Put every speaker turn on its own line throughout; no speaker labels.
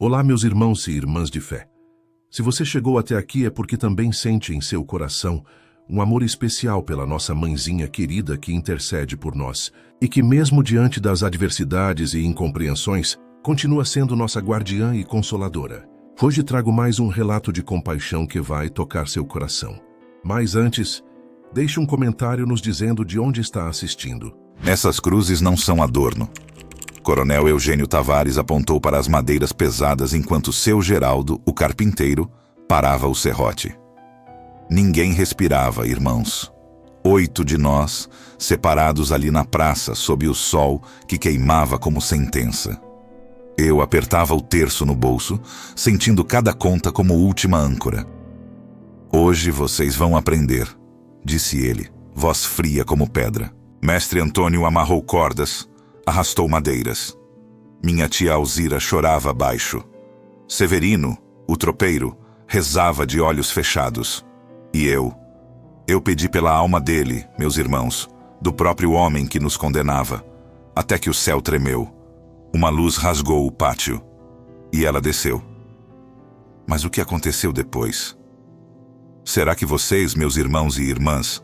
Olá, meus irmãos e irmãs de fé. Se você chegou até aqui é porque também sente em seu coração um amor especial pela nossa mãezinha querida que intercede por nós e que, mesmo diante das adversidades e incompreensões, continua sendo nossa guardiã e consoladora. Hoje trago mais um relato de compaixão que vai tocar seu coração. Mas antes, deixe um comentário nos dizendo de onde está assistindo.
Essas cruzes não são adorno. Coronel Eugênio Tavares apontou para as madeiras pesadas enquanto seu Geraldo, o carpinteiro, parava o serrote. Ninguém respirava, irmãos. 8 de nós, separados ali na praça, sob o sol que queimava como sentença. Eu apertava o terço no bolso, sentindo cada conta como última âncora. Hoje vocês vão aprender, disse ele, voz fria como pedra. Mestre Antônio amarrou cordas, arrastou madeiras. Minha tia Alzira chorava baixo. Severino, o tropeiro, rezava de olhos fechados. E eu pedi pela alma dele, meus irmãos, do próprio homem que nos condenava, até que o céu tremeu. Uma luz rasgou o pátio, e ela desceu. Mas o que aconteceu depois? Será que vocês, meus irmãos e irmãs,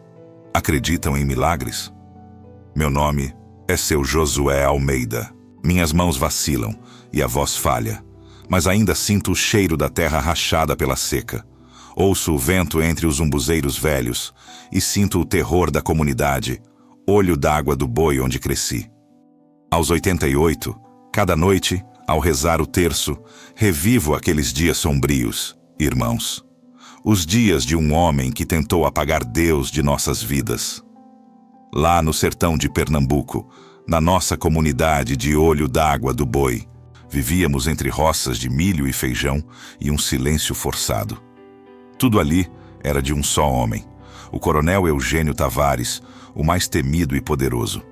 acreditam em milagres? Meu nome é seu Josué Almeida. Minhas mãos vacilam e a voz falha, mas ainda sinto o cheiro da terra rachada pela seca. Ouço o vento entre os umbuzeiros velhos e sinto o terror da comunidade, olho d'água do boi onde cresci. Aos 88, cada noite, ao rezar o terço, revivo aqueles dias sombrios, irmãos. Os dias de um homem que tentou apagar Deus de nossas vidas. Lá no sertão de Pernambuco, na nossa comunidade de olho d'água do boi, vivíamos entre roças de milho e feijão e um silêncio forçado. Tudo ali era de um só homem, o coronel Eugênio Tavares, o mais temido e poderoso.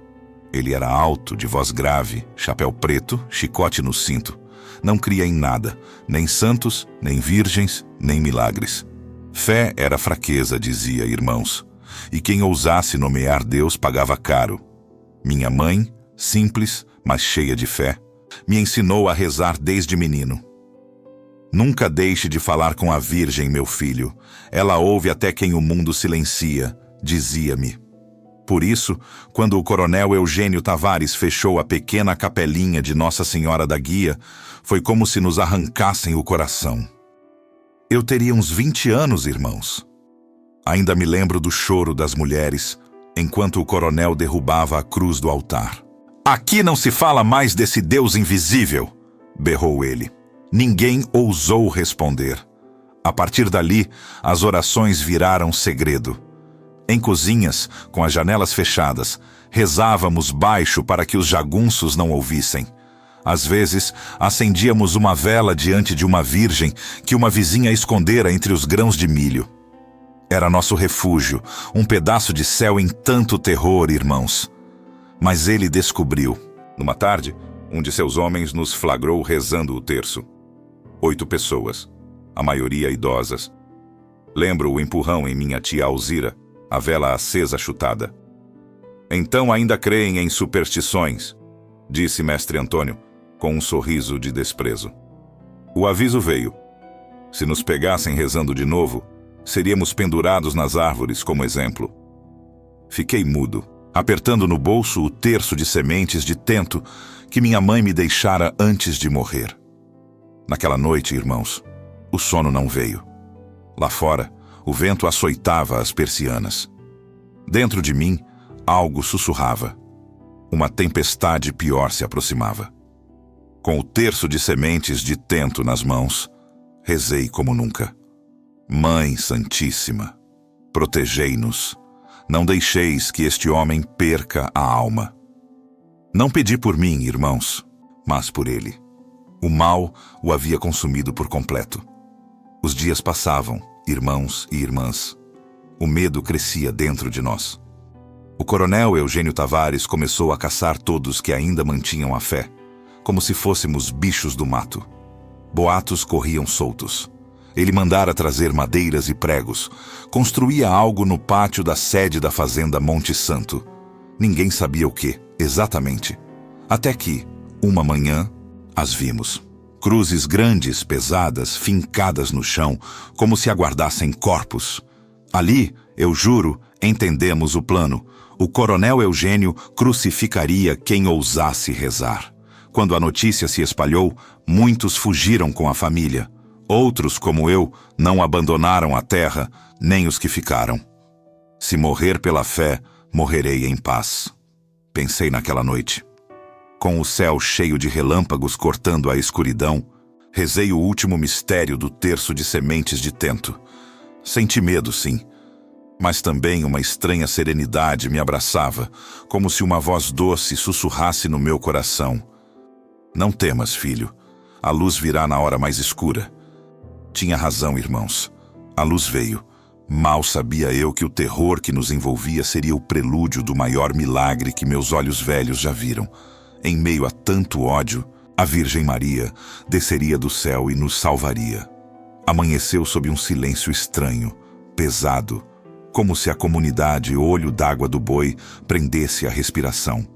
Ele era alto, de voz grave, chapéu preto, chicote no cinto. Não cria em nada, nem santos, nem virgens, nem milagres. Fé era fraqueza, dizia, irmãos, e quem ousasse nomear Deus pagava caro. Minha mãe, simples, mas cheia de fé, me ensinou a rezar desde menino. Nunca deixe de falar com a Virgem, meu filho. Ela ouve até quem o mundo silencia, dizia-me. Por isso, quando o coronel Eugênio Tavares fechou a pequena capelinha de Nossa Senhora da Guia, foi como se nos arrancassem o coração. Eu teria uns 20 anos, irmãos. Ainda me lembro do choro das mulheres, enquanto o coronel derrubava a cruz do altar. "Aqui não se fala mais desse Deus invisível", berrou ele. Ninguém ousou responder. A partir dali, as orações viraram segredo. Em cozinhas, com as janelas fechadas, rezávamos baixo para que os jagunços não ouvissem. Às vezes, acendíamos uma vela diante de uma virgem que uma vizinha escondera entre os grãos de milho. Era nosso refúgio, um pedaço de céu em tanto terror, irmãos. Mas ele descobriu. Numa tarde, um de seus homens nos flagrou rezando o terço. 8 pessoas, a maioria idosas. Lembro o empurrão em minha tia Alzira, a vela acesa chutada. "Então ainda creem em superstições", disse mestre Antônio, com um sorriso de desprezo. O aviso veio. Se nos pegassem rezando de novo, seríamos pendurados nas árvores como exemplo. Fiquei mudo, apertando no bolso o terço de sementes de tento que minha mãe me deixara antes de morrer. Naquela noite, irmãos, o sono não veio. Lá fora, o vento açoitava as persianas. Dentro de mim, algo sussurrava. Uma tempestade pior se aproximava. Com o terço de sementes de tento nas mãos, rezei como nunca. Mãe Santíssima, protegei-nos. Não deixeis que este homem perca a alma. Não pedi por mim, irmãos, mas por ele. O mal o havia consumido por completo. Os dias passavam, irmãos e irmãs. O medo crescia dentro de nós. O coronel Eugênio Tavares começou a caçar todos que ainda mantinham a fé, como se fôssemos bichos do mato. Boatos corriam soltos. Ele mandara trazer madeiras e pregos. Construía algo no pátio da sede da fazenda Monte Santo. Ninguém sabia o que, exatamente. Até que, uma manhã, as vimos. Cruzes grandes, pesadas, fincadas no chão, como se aguardassem corpos. Ali, eu juro, entendemos o plano. O coronel Eugênio crucificaria quem ousasse rezar. Quando a notícia se espalhou, muitos fugiram com a família. Outros, como eu, não abandonaram a terra, nem os que ficaram. Se morrer pela fé, morrerei em paz. Pensei naquela noite. Com o céu cheio de relâmpagos cortando a escuridão, rezei o último mistério do terço de sementes de tento. Senti medo, sim, mas também uma estranha serenidade me abraçava, como se uma voz doce sussurrasse no meu coração. Não temas, filho. A luz virá na hora mais escura. Tinha razão, irmãos. A luz veio. Mal sabia eu que o terror que nos envolvia seria o prelúdio do maior milagre que meus olhos velhos já viram. Em meio a tanto ódio, a Virgem Maria desceria do céu e nos salvaria. Amanheceu sob um silêncio estranho, pesado, como se a comunidade Olho d'Água do Boi prendesse a respiração.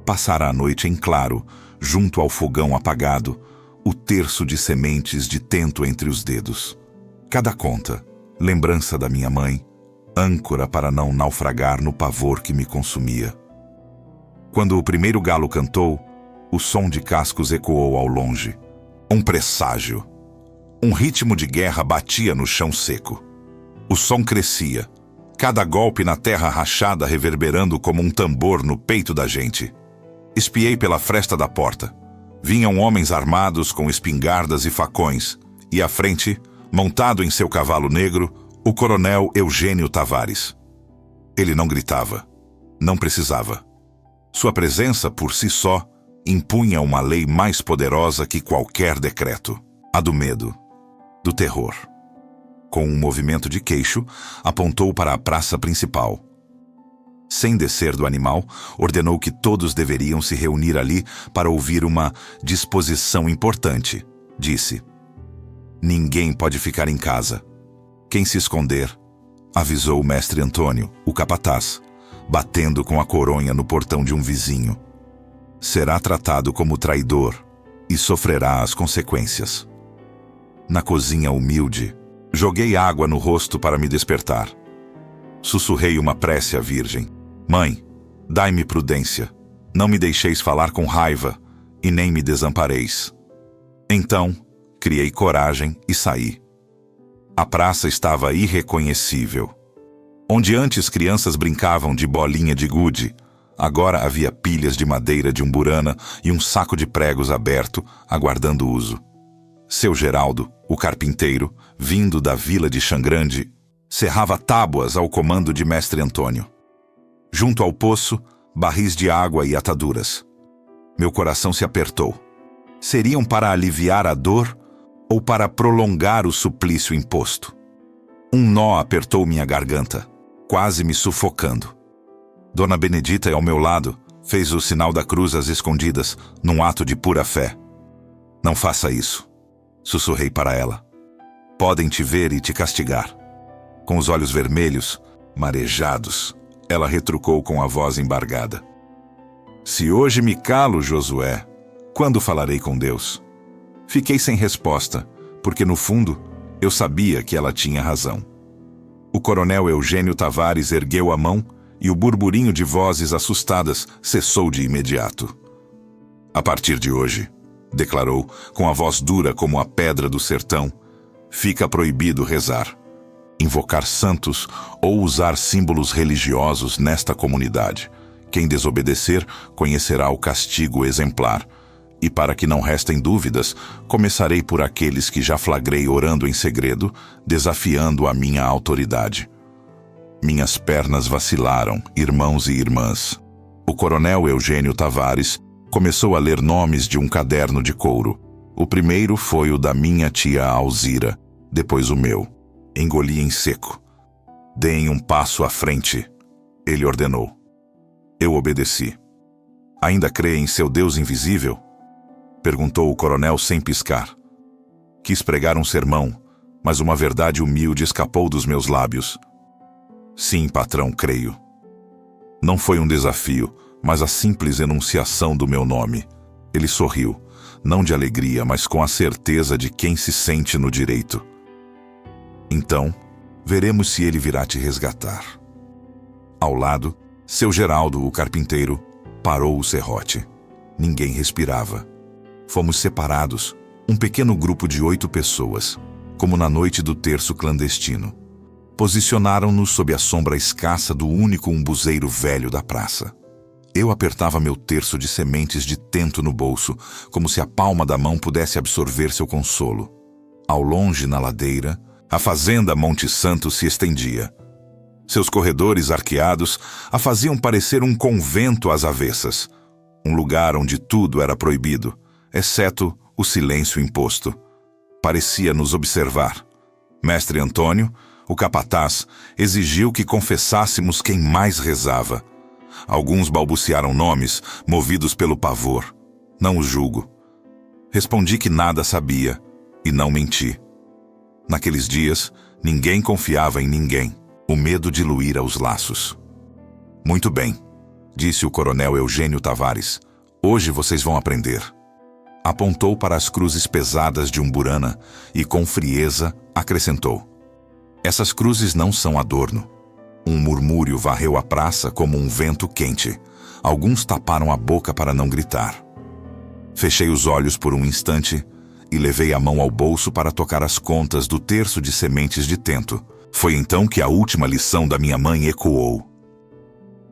Passara a noite em claro, junto ao fogão apagado, o terço de sementes de tento entre os dedos. Cada conta, lembrança da minha mãe, âncora para não naufragar no pavor que me consumia. Quando o primeiro galo cantou, o som de cascos ecoou ao longe. Um presságio. Um ritmo de guerra batia no chão seco. O som crescia, cada golpe na terra rachada reverberando como um tambor no peito da gente. Espiei pela fresta da porta. Vinham homens armados com espingardas e facões, e à frente, montado em seu cavalo negro, o coronel Eugênio Tavares. Ele não gritava. Não precisava. Sua presença, por si só, impunha uma lei mais poderosa que qualquer decreto. A do medo. Do terror. Com um movimento de queixo, apontou para a praça principal. Sem descer do animal, ordenou que todos deveriam se reunir ali para ouvir uma disposição importante. Disse: "Ninguém pode ficar em casa. Quem se esconder", avisou o mestre Antônio, o capataz, batendo com a coronha no portão de um vizinho, "será tratado como traidor e sofrerá as consequências." Na cozinha humilde, joguei água no rosto para me despertar. Sussurrei uma prece à Virgem: "Mãe, dai-me prudência. Não me deixeis falar com raiva e nem me desampareis." Então, criei coragem e saí. A praça estava irreconhecível. Onde antes crianças brincavam de bolinha de gude, agora havia pilhas de madeira de umburana e um saco de pregos aberto, aguardando uso. Seu Geraldo, o carpinteiro, vindo da vila de Xangrande, serrava tábuas ao comando de mestre Antônio. Junto ao poço, barris de água e ataduras. Meu coração se apertou. Seriam para aliviar a dor ou para prolongar o suplício imposto? Um nó apertou minha garganta, quase me sufocando. Dona Benedita, ao meu lado, fez o sinal da cruz às escondidas, num ato de pura fé. "Não faça isso", sussurrei para ela. "Podem te ver e te castigar." Com os olhos vermelhos, marejados, ela retrucou com a voz embargada: "Se hoje me calo, Josué, quando falarei com Deus?" Fiquei sem resposta, porque no fundo, eu sabia que ela tinha razão. O coronel Eugênio Tavares ergueu a mão e o burburinho de vozes assustadas cessou de imediato. "A partir de hoje", declarou, com a voz dura como a pedra do sertão, "fica proibido rezar, invocar santos ou usar símbolos religiosos nesta comunidade. Quem desobedecer conhecerá o castigo exemplar. E para que não restem dúvidas, começarei por aqueles que já flagrei orando em segredo, desafiando a minha autoridade." Minhas pernas vacilaram, irmãos e irmãs. O coronel Eugênio Tavares começou a ler nomes de um caderno de couro. O primeiro foi o da minha tia Alzira, depois o meu. Engoli em seco. "Deem um passo à frente", ele ordenou. Eu obedeci. "Ainda crê em seu Deus invisível?" perguntou o coronel sem piscar. Quis pregar um sermão, mas uma verdade humilde escapou dos meus lábios. "Sim, patrão, creio." Não foi um desafio, mas a simples enunciação do meu nome. Ele sorriu. não de alegria, mas com a certeza de quem se sente no direito. Então, veremos se ele virá te resgatar. Ao lado, seu Geraldo, o carpinteiro, parou o serrote. Ninguém respirava. Fomos separados, um pequeno grupo de 8 pessoas, como na noite do terço clandestino. Posicionaram-nos sob a sombra escassa do único umbuzeiro velho da praça. Eu apertava meu terço de sementes de tento no bolso, como se a palma da mão pudesse absorver seu consolo. Ao longe, na ladeira, a fazenda Monte Santo se estendia. Seus corredores arqueados a faziam parecer um convento às avessas, um lugar onde tudo era proibido, exceto o silêncio imposto. Parecia nos observar. Mestre Antônio, o capataz, exigiu que confessássemos quem mais rezava. Alguns balbuciaram nomes, movidos pelo pavor. Não os julgo. Respondi que nada sabia, e não menti. Naqueles dias, ninguém confiava em ninguém. O medo diluíra os laços. Muito bem, disse o coronel Eugênio Tavares. Hoje vocês vão aprender. Apontou para as cruzes pesadas de Umburana e, com frieza, acrescentou: essas cruzes não são adorno. Um murmúrio varreu a praça como um vento quente. Alguns taparam a boca para não gritar. Fechei os olhos por um instante e levei a mão ao bolso para tocar as contas do terço de sementes de tento. Foi então que a última lição da minha mãe ecoou.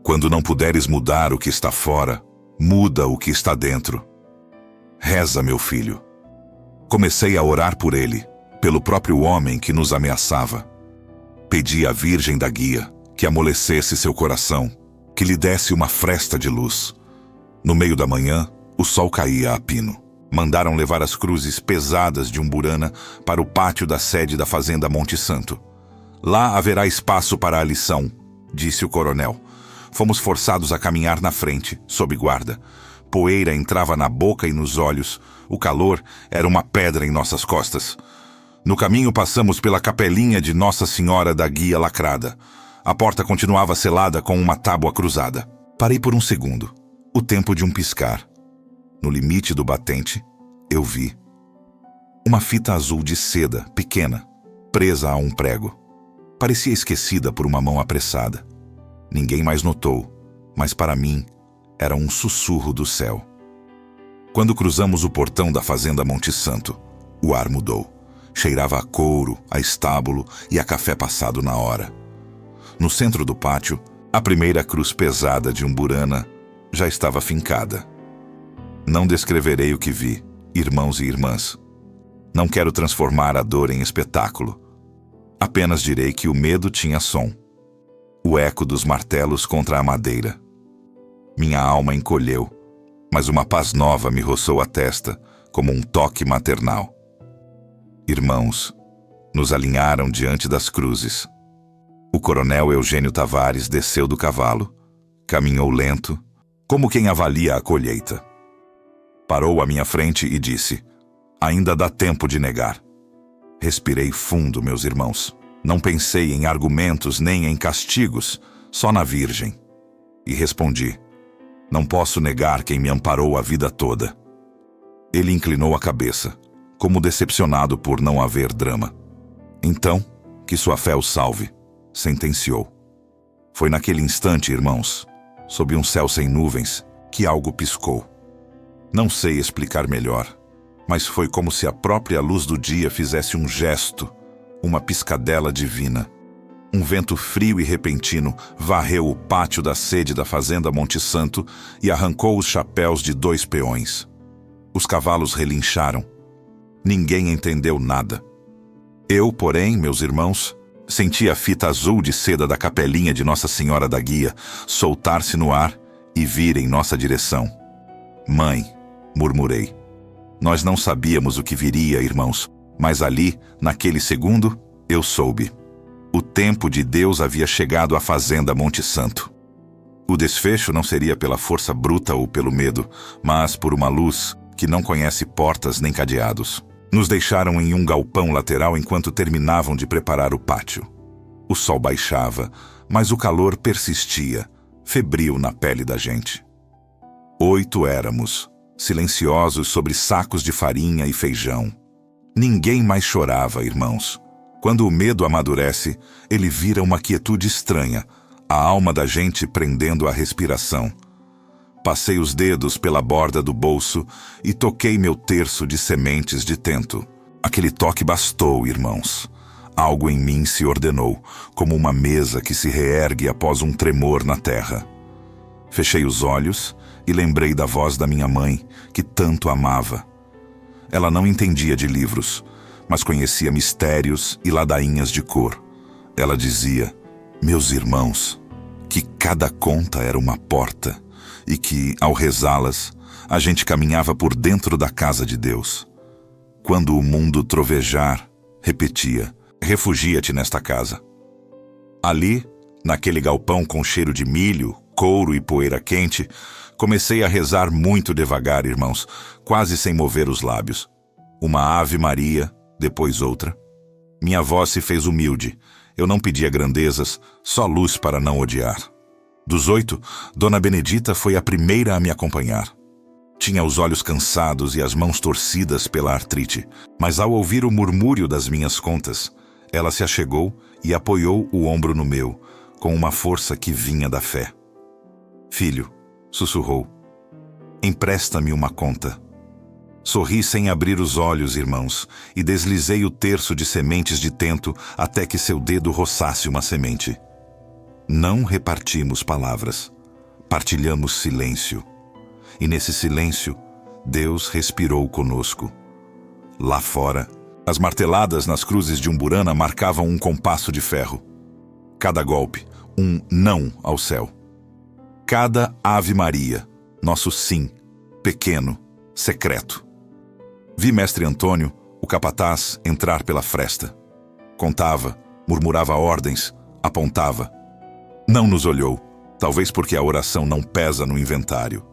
Quando não puderes mudar o que está fora, muda o que está dentro. Reza, meu filho. Comecei a orar por ele, pelo próprio homem que nos ameaçava. Pedi à Virgem da Guia que amolecesse seu coração, que lhe desse uma fresta de luz. No meio da manhã, o sol caía a pino. Mandaram levar as cruzes pesadas de Umburana para o pátio da sede da fazenda Monte Santo. Lá haverá espaço para a lição, disse o coronel. Fomos forçados a caminhar na frente, sob guarda. Poeira entrava na boca e nos olhos. O calor era uma pedra em nossas costas. No caminho passamos pela capelinha de Nossa Senhora da Guia lacrada. A porta continuava selada com uma tábua cruzada. Parei por um segundo, o tempo de um piscar. No limite do batente, eu vi uma fita azul de seda, pequena, presa a um prego. Parecia esquecida por uma mão apressada. Ninguém mais notou, mas para mim era um sussurro do céu. Quando cruzamos o portão da fazenda Monte Santo, o ar mudou. Cheirava a couro, a estábulo e a café passado na hora. No centro do pátio, a primeira cruz pesada de Umburana já estava fincada. Não descreverei o que vi, irmãos e irmãs. Não quero transformar a dor em espetáculo. Apenas direi que o medo tinha som. O eco dos martelos contra a madeira. Minha alma encolheu, mas uma paz nova me roçou a testa, como um toque maternal. Irmãos, nos alinharam diante das cruzes. O coronel Eugênio Tavares desceu do cavalo, caminhou lento, como quem avalia a colheita. Parou à minha frente e disse: ainda dá tempo de negar. Respirei fundo, meus irmãos. Não pensei em argumentos nem em castigos, só na Virgem. E respondi: não posso negar quem me amparou a vida toda. Ele inclinou a cabeça, como decepcionado por não haver drama. Então, que sua fé o salve, sentenciou. Foi naquele instante, irmãos, sob um céu sem nuvens, que algo piscou. Não sei explicar melhor, mas foi como se a própria luz do dia fizesse um gesto, uma piscadela divina. Um vento frio e repentino varreu o pátio da sede da fazenda Monte Santo e arrancou os chapéus de 2 peões. Os cavalos relincharam. Ninguém entendeu nada. Eu, porém, meus irmãos, senti a fita azul de seda da capelinha de Nossa Senhora da Guia soltar-se no ar e vir em nossa direção. Mãe, murmurei. Nós não sabíamos o que viria, irmãos, mas ali, naquele segundo, eu soube. O tempo de Deus havia chegado à fazenda Monte Santo. O desfecho não seria pela força bruta ou pelo medo, mas por uma luz que não conhece portas nem cadeados. Nos deixaram em um galpão lateral enquanto terminavam de preparar o pátio. O sol baixava, mas o calor persistia, febril na pele da gente. 8 éramos, silenciosos sobre sacos de farinha e feijão. Ninguém mais chorava, irmãos. Quando o medo amadurece, ele vira uma quietude estranha, a alma da gente prendendo a respiração. Passei os dedos pela borda do bolso e toquei meu terço de sementes de tento. Aquele toque bastou, irmãos. Algo em mim se ordenou, como uma mesa que se reergue após um tremor na terra. Fechei os olhos e lembrei da voz da minha mãe, que tanto amava. Ela não entendia de livros, mas conhecia mistérios e ladainhas de cor. Ela dizia, meus irmãos, que cada conta era uma porta e que, ao rezá-las, a gente caminhava por dentro da casa de Deus. Quando o mundo trovejar, repetia, refugia-te nesta casa. Ali, naquele galpão com cheiro de milho, couro e poeira quente, comecei a rezar muito devagar, irmãos, quase sem mover os lábios. Uma Ave Maria, depois outra. Minha voz se fez humilde. Eu não pedia grandezas, só luz para não odiar. Dos 8, Dona Benedita foi a primeira a me acompanhar. Tinha os olhos cansados e as mãos torcidas pela artrite, mas ao ouvir o murmúrio das minhas contas, ela se achegou e apoiou o ombro no meu, com uma força que vinha da fé. Filho, sussurrou, empresta-me uma conta. Sorri sem abrir os olhos, irmãos, e deslizei o terço de sementes de tento até que seu dedo roçasse uma semente. Não repartimos palavras, partilhamos silêncio. E nesse silêncio, Deus respirou conosco. Lá fora, as marteladas nas cruzes de Umburana marcavam um compasso de ferro. Cada golpe, um não ao céu. Cada Ave Maria, nosso sim, pequeno, secreto. Vi mestre Antônio, o capataz, entrar pela fresta. Contava, murmurava ordens, apontava. Não nos olhou, talvez porque a oração não pesa no inventário.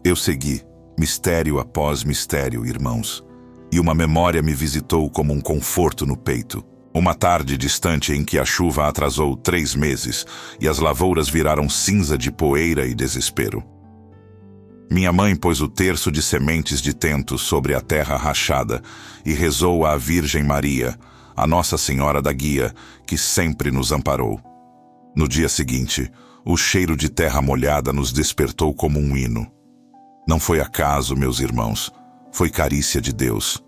Eu segui, mistério após mistério, irmãos, e uma memória me visitou como um conforto no peito. Uma tarde distante em que a chuva atrasou 3 meses e as lavouras viraram cinza de poeira e desespero. Minha mãe pôs o terço de sementes de tento sobre a terra rachada e rezou à Virgem Maria, a Nossa Senhora da Guia, que sempre nos amparou. No dia seguinte, o cheiro de terra molhada nos despertou como um hino. Não foi acaso, meus irmãos, foi carícia de Deus.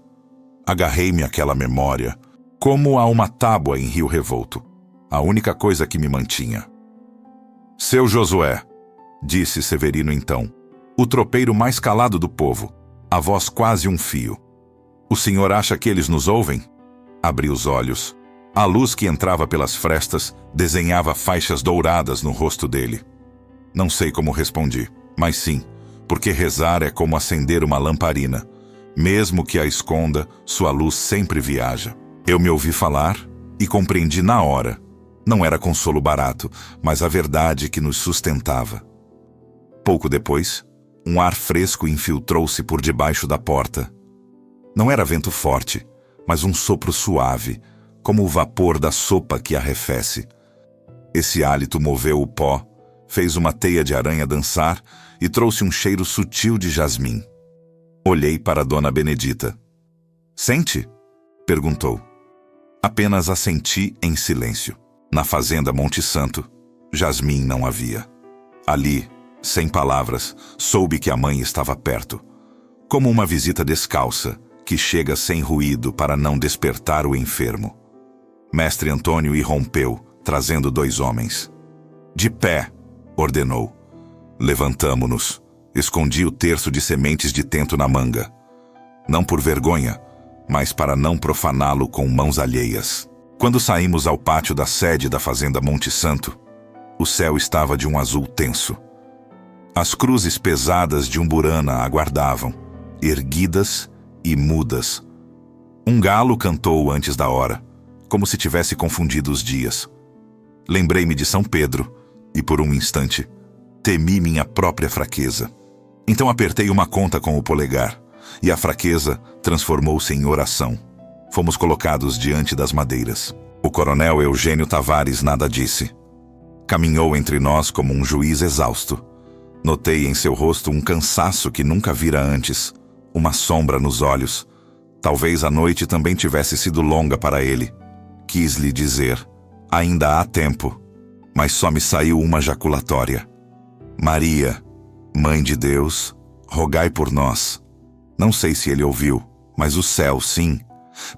Agarrei-me àquela memória, como a uma tábua em Rio Revolto, a única coisa que me mantinha. Seu Josué, disse Severino então, o tropeiro mais calado do povo, a voz quase um fio. O senhor acha que eles nos ouvem? Abri os olhos. A luz que entrava pelas frestas desenhava faixas douradas no rosto dele. Não sei como respondi, mas sim, porque rezar é como acender uma lamparina. Mesmo que a esconda, sua luz sempre viaja. Eu me ouvi falar e compreendi na hora. Não era consolo barato, mas a verdade que nos sustentava. Pouco depois, um ar fresco infiltrou-se por debaixo da porta. Não era vento forte, mas um sopro suave, como o vapor da sopa que arrefece. Esse hálito moveu o pó, fez uma teia de aranha dançar e trouxe um cheiro sutil de jasmim. Olhei para Dona Benedita. Sente? Perguntou. Apenas assenti em silêncio. Na fazenda Monte Santo, jasmim não havia. Ali, sem palavras, soube que a mãe estava perto. Como uma visita descalça, que chega sem ruído para não despertar o enfermo. Mestre Antônio irrompeu, trazendo 2 homens. De pé, ordenou. Levantamo-nos. Escondi o terço de sementes de tento na manga. Não por vergonha, mas para não profaná-lo com mãos alheias. Quando saímos ao pátio da sede da fazenda Monte Santo, o céu estava de um azul tenso. As cruzes pesadas de Umburana aguardavam, erguidas e mudas. Um galo cantou antes da hora, como se tivesse confundido os dias. Lembrei-me de São Pedro, e por um instante, temi minha própria fraqueza. Então apertei uma conta com o polegar, e a fraqueza transformou-se em oração. Fomos colocados diante das madeiras. O coronel Eugênio Tavares nada disse. Caminhou entre nós como um juiz exausto. Notei em seu rosto um cansaço que nunca vira antes, uma sombra nos olhos. Talvez a noite também tivesse sido longa para ele. Quis lhe dizer: ainda há tempo, mas só me saiu uma jaculatória. Maria, Mãe de Deus, rogai por nós. Não sei se ele ouviu, mas o céu, sim.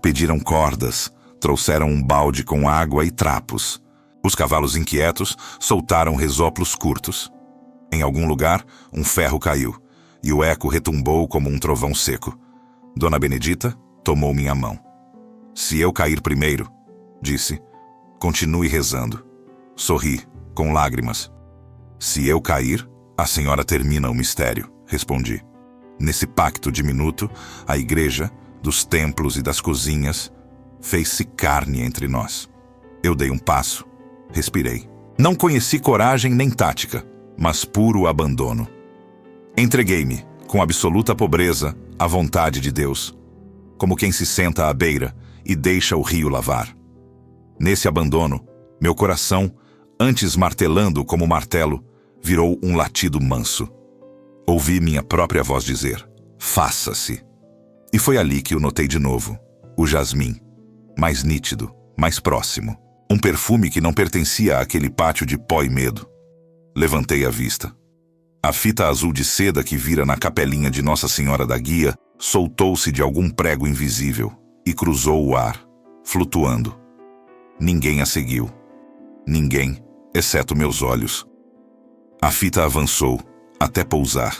Pediram cordas, trouxeram um balde com água e trapos. Os cavalos inquietos soltaram resoplos curtos. Em algum lugar, um ferro caiu, e o eco retumbou como um trovão seco. Dona Benedita tomou minha mão. Se eu cair primeiro, disse, continue rezando. Sorri, com lágrimas. Se eu cair, a senhora termina o mistério, respondi. Nesse pacto diminuto, a igreja, dos templos e das cozinhas, fez-se carne entre nós. Eu dei um passo, respirei. Não conheci coragem nem tática, mas puro abandono. Entreguei-me, com absoluta pobreza, à vontade de Deus, como quem se senta à beira e deixa o rio lavar. Nesse abandono, meu coração, antes martelando como martelo, virou um latido manso. Ouvi minha própria voz dizer, faça-se. E foi ali que o notei de novo, o jasmim, mais nítido, mais próximo. Um perfume que não pertencia àquele pátio de pó e medo. Levantei a vista. A fita azul de seda que vira na capelinha de Nossa Senhora da Guia soltou-se de algum prego invisível e cruzou o ar, flutuando. Ninguém a seguiu. Ninguém, exceto meus olhos. A fita avançou, até pousar,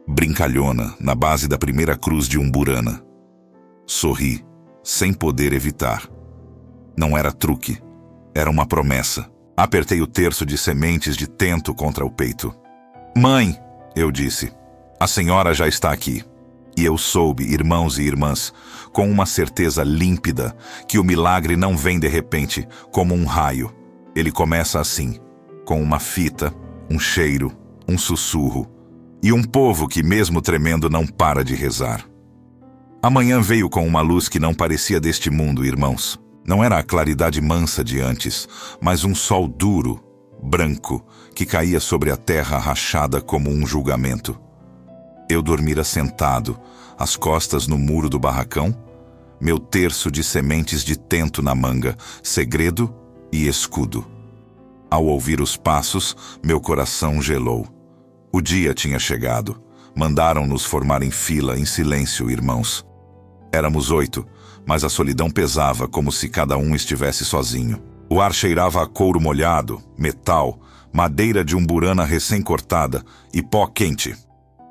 brincalhona, na base da primeira cruz de Umburana. Sorri, sem poder evitar. Não era truque, era uma promessa. Apertei o terço de sementes de tento contra o peito. Mãe, eu disse, a senhora já está aqui. E eu soube, irmãos e irmãs, com uma certeza límpida, que o milagre não vem de repente, como um raio. Ele começa assim, com uma fita, um cheiro, um sussurro, e um povo que, mesmo tremendo, não para de rezar. Amanhã veio com uma luz que não parecia deste mundo, irmãos. Não era a claridade mansa de antes, mas um sol duro, branco, que caía sobre a terra rachada como um julgamento. Eu dormira sentado, as costas no muro do barracão, meu terço de sementes de tento na manga, segredo e escudo. Ao ouvir os passos, meu coração gelou. O dia tinha chegado. Mandaram-nos formar em fila, em silêncio, irmãos. Éramos 8, mas a solidão pesava como se cada um estivesse sozinho. O ar cheirava a couro molhado, metal, madeira de umburana recém-cortada e pó quente.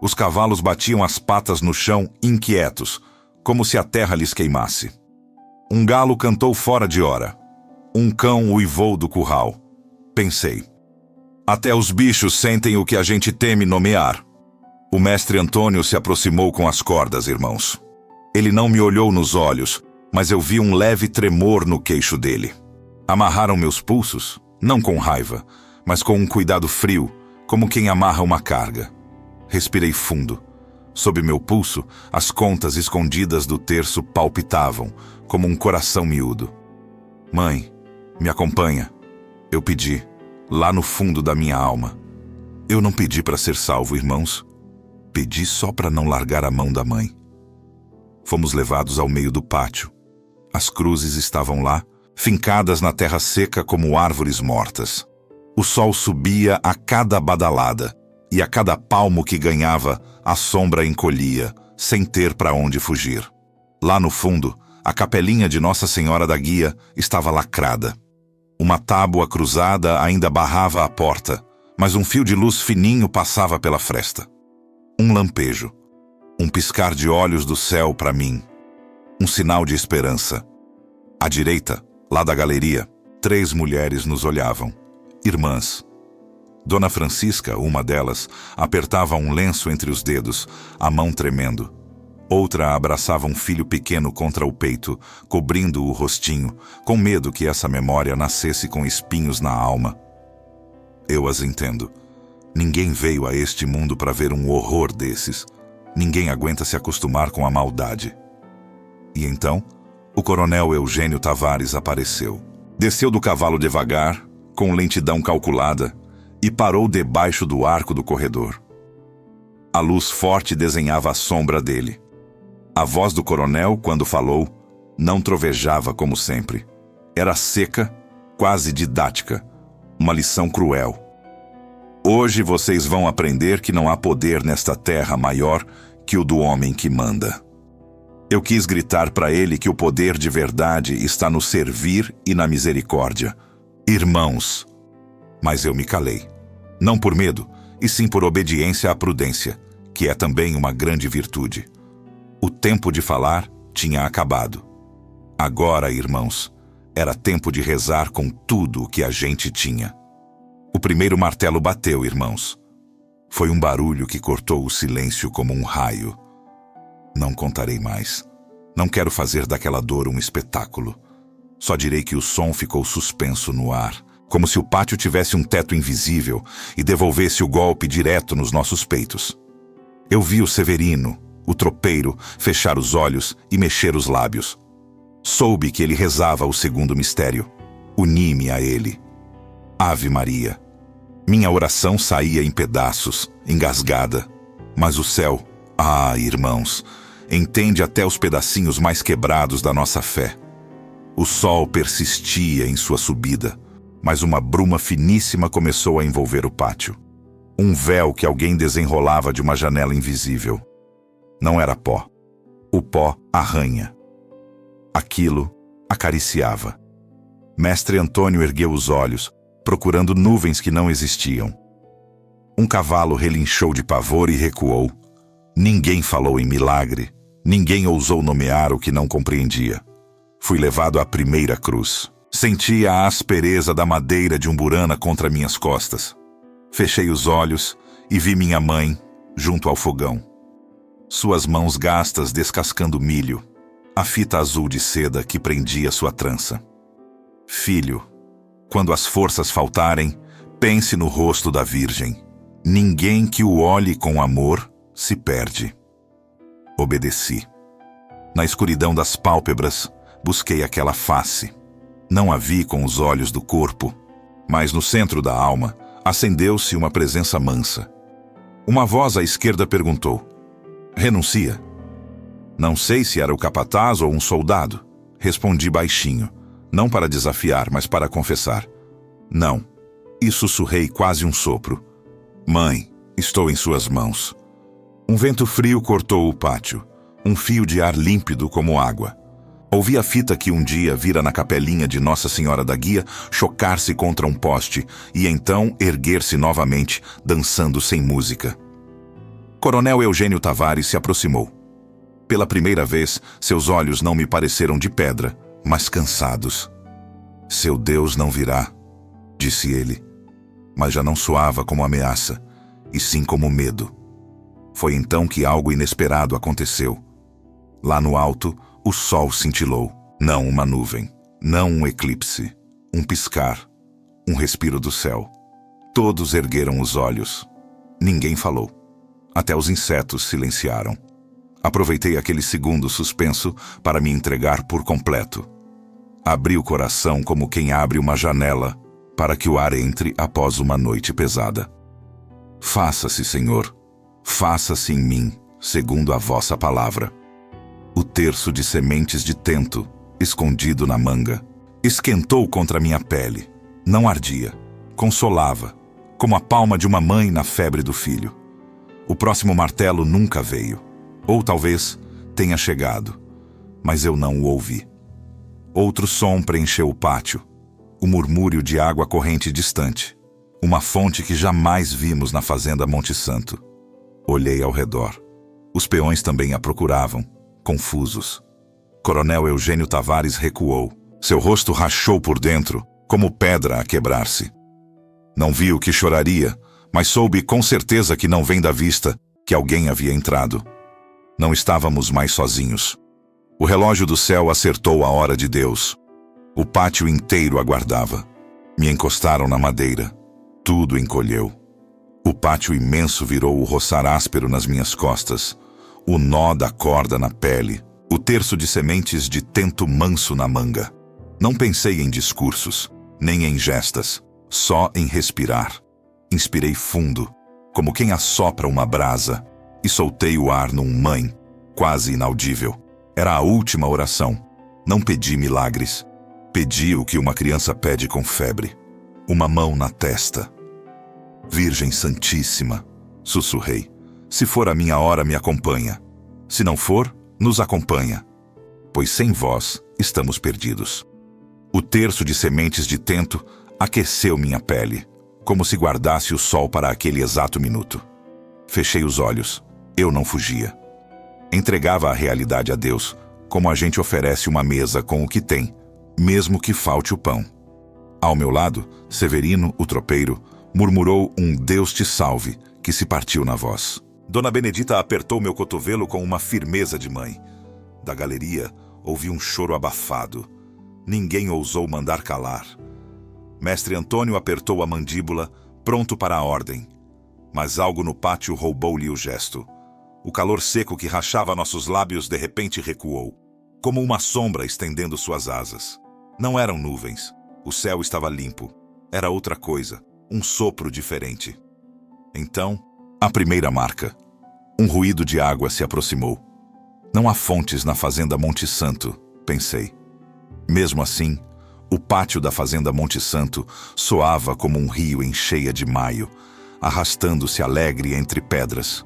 Os cavalos batiam as patas no chão inquietos, como se a terra lhes queimasse. Um galo cantou fora de hora. Um cão uivou do curral. Pensei. Até os bichos sentem o que a gente teme nomear. O mestre Antônio se aproximou com as cordas, irmãos. Ele não me olhou nos olhos, mas eu vi um leve tremor no queixo dele. Amarraram meus pulsos, não com raiva, mas com um cuidado frio, como quem amarra uma carga. Respirei fundo. Sob meu pulso, as contas escondidas do terço palpitavam, como um coração miúdo. Mãe, me acompanha. Eu pedi, lá no fundo da minha alma. Eu não pedi para ser salvo, irmãos. Pedi só para não largar a mão da mãe. Fomos levados ao meio do pátio. As cruzes estavam lá, fincadas na terra seca como árvores mortas. O sol subia a cada badalada, e a cada palmo que ganhava, a sombra encolhia, sem ter para onde fugir. Lá no fundo, a capelinha de Nossa Senhora da Guia estava lacrada. Uma tábua cruzada ainda barrava a porta, mas um fio de luz fininho passava pela fresta. Um lampejo. Um piscar de olhos do céu para mim. Um sinal de esperança. À direita, lá da galeria, 3 mulheres nos olhavam. Irmãs. Dona Francisca, uma delas, apertava um lenço entre os dedos, a mão tremendo. Outra abraçava um filho pequeno contra o peito, cobrindo o rostinho, com medo que essa memória nascesse com espinhos na alma. Eu as entendo. Ninguém veio a este mundo para ver um horror desses. Ninguém aguenta se acostumar com a maldade. E então, o coronel Eugênio Tavares apareceu. Desceu do cavalo devagar, com lentidão calculada, e parou debaixo do arco do corredor. A luz forte desenhava a sombra dele. A voz do coronel, quando falou, não trovejava como sempre. Era seca, quase didática, uma lição cruel. Hoje vocês vão aprender que não há poder nesta terra maior que o do homem que manda. Eu quis gritar para ele que o poder de verdade está no servir e na misericórdia. Irmãos! Mas eu me calei. Não por medo, e sim por obediência à prudência, que é também uma grande virtude. O tempo de falar tinha acabado. Agora, irmãos, era tempo de rezar com tudo o que a gente tinha. O primeiro martelo bateu, irmãos. Foi um barulho que cortou o silêncio como um raio. Não contarei mais. Não quero fazer daquela dor um espetáculo. Só direi que o som ficou suspenso no ar, como se o pátio tivesse um teto invisível e devolvesse o golpe direto nos nossos peitos. Eu vi o Severino, o tropeiro, fechar os olhos e mexer os lábios. Soube que ele rezava o segundo mistério. Uni-me a ele. Ave Maria. Minha oração saía em pedaços, engasgada. Mas o céu, irmãos, entende até os pedacinhos mais quebrados da nossa fé. O sol persistia em sua subida, mas uma bruma finíssima começou a envolver o pátio. Um véu que alguém desenrolava de uma janela invisível. Não era pó. O pó arranha. Aquilo acariciava. Mestre Antônio ergueu os olhos, procurando nuvens que não existiam. Um cavalo relinchou de pavor e recuou. Ninguém falou em milagre. Ninguém ousou nomear o que não compreendia. Fui levado à primeira cruz. Senti a aspereza da madeira de umburana contra minhas costas. Fechei os olhos e vi minha mãe junto ao fogão. Suas mãos gastas descascando milho, a fita azul de seda que prendia sua trança. Filho, quando as forças faltarem, pense no rosto da Virgem. Ninguém que o olhe com amor se perde. Obedeci. Na escuridão das pálpebras, busquei aquela face. Não a vi com os olhos do corpo, mas no centro da alma acendeu-se uma presença mansa. Uma voz à esquerda perguntou: renuncia? Não sei se era o capataz ou um soldado. Respondi baixinho, não para desafiar, mas para confessar. Não. E sussurrei quase um sopro. Mãe, estou em suas mãos. Um vento frio cortou o pátio, um fio de ar límpido como água. Ouvi a fita que um dia vira na capelinha de Nossa Senhora da Guia chocar-se contra um poste e então erguer-se novamente, dançando sem música. Coronel Eugênio Tavares se aproximou. Pela primeira vez, seus olhos não me pareceram de pedra, mas cansados. Seu Deus não virá, disse ele, mas já não soava como ameaça, e sim como medo. Foi então que algo inesperado aconteceu. Lá no alto, o sol cintilou. Não uma nuvem, não um eclipse, um piscar, um respiro do céu. Todos ergueram os olhos. Ninguém falou. Até os insetos silenciaram. Aproveitei aquele segundo suspenso para me entregar por completo. Abri o coração como quem abre uma janela para que o ar entre após uma noite pesada. Faça-se, Senhor, faça-se em mim, segundo a vossa palavra. O terço de sementes de tento, escondido na manga, esquentou contra minha pele. Não ardia, consolava, como a palma de uma mãe na febre do filho. O próximo martelo nunca veio, ou talvez tenha chegado, mas eu não o ouvi. Outro som preencheu o pátio, o murmúrio de água corrente distante, uma fonte que jamais vimos na fazenda Monte Santo. Olhei ao redor. Os peões também a procuravam, confusos. Coronel Eugênio Tavares recuou. Seu rosto rachou por dentro, como pedra a quebrar-se. Não vi o que choraria, mas soube com certeza que não vem da vista que alguém havia entrado. Não estávamos mais sozinhos. O relógio do céu acertou a hora de Deus. O pátio inteiro aguardava. Me encostaram na madeira. Tudo encolheu. O pátio imenso virou o roçar áspero nas minhas costas, o nó da corda na pele, o terço de sementes de tento manso na manga. Não pensei em discursos, nem em gestas, só em respirar. Inspirei fundo, como quem assopra uma brasa, e soltei o ar num mãe, quase inaudível. Era a última oração. Não pedi milagres. Pedi o que uma criança pede com febre. Uma mão na testa. Virgem Santíssima, sussurrei. Se for a minha hora, me acompanha. Se não for, nos acompanha. Pois sem vós estamos perdidos. O terço de sementes de tento aqueceu minha pele, como se guardasse o sol para aquele exato minuto. Fechei os olhos. Eu não fugia. Entregava a realidade a Deus, como a gente oferece uma mesa com o que tem, mesmo que falte o pão. Ao meu lado, Severino, o tropeiro, murmurou um Deus te salve, que se partiu na voz. Dona Benedita apertou meu cotovelo com uma firmeza de mãe. Da galeria, ouvi um choro abafado. Ninguém ousou mandar calar. Mestre Antônio apertou a mandíbula, pronto para a ordem. Mas algo no pátio roubou-lhe o gesto. O calor seco que rachava nossos lábios de repente recuou, como uma sombra estendendo suas asas. Não eram nuvens. O céu estava limpo. Era outra coisa, um sopro diferente. Então, a primeira marca. Um ruído de água se aproximou. Não há fontes na fazenda Monte Santo, pensei. Mesmo assim, o pátio da fazenda Monte Santo soava como um rio em cheia de maio, arrastando-se alegre entre pedras.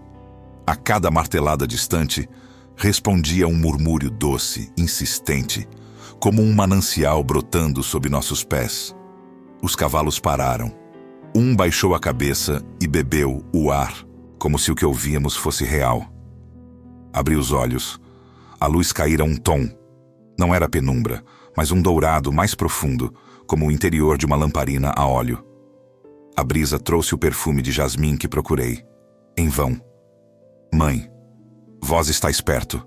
A cada martelada distante, respondia um murmúrio doce, insistente, como um manancial brotando sob nossos pés. Os cavalos pararam. Um baixou a cabeça e bebeu o ar, como se o que ouvíamos fosse real. Abri os olhos. A luz caíra um tom. Não era penumbra, mas um dourado mais profundo, como o interior de uma lamparina a óleo. A brisa trouxe o perfume de jasmim que procurei. Em vão. Mãe, vós estáis perto,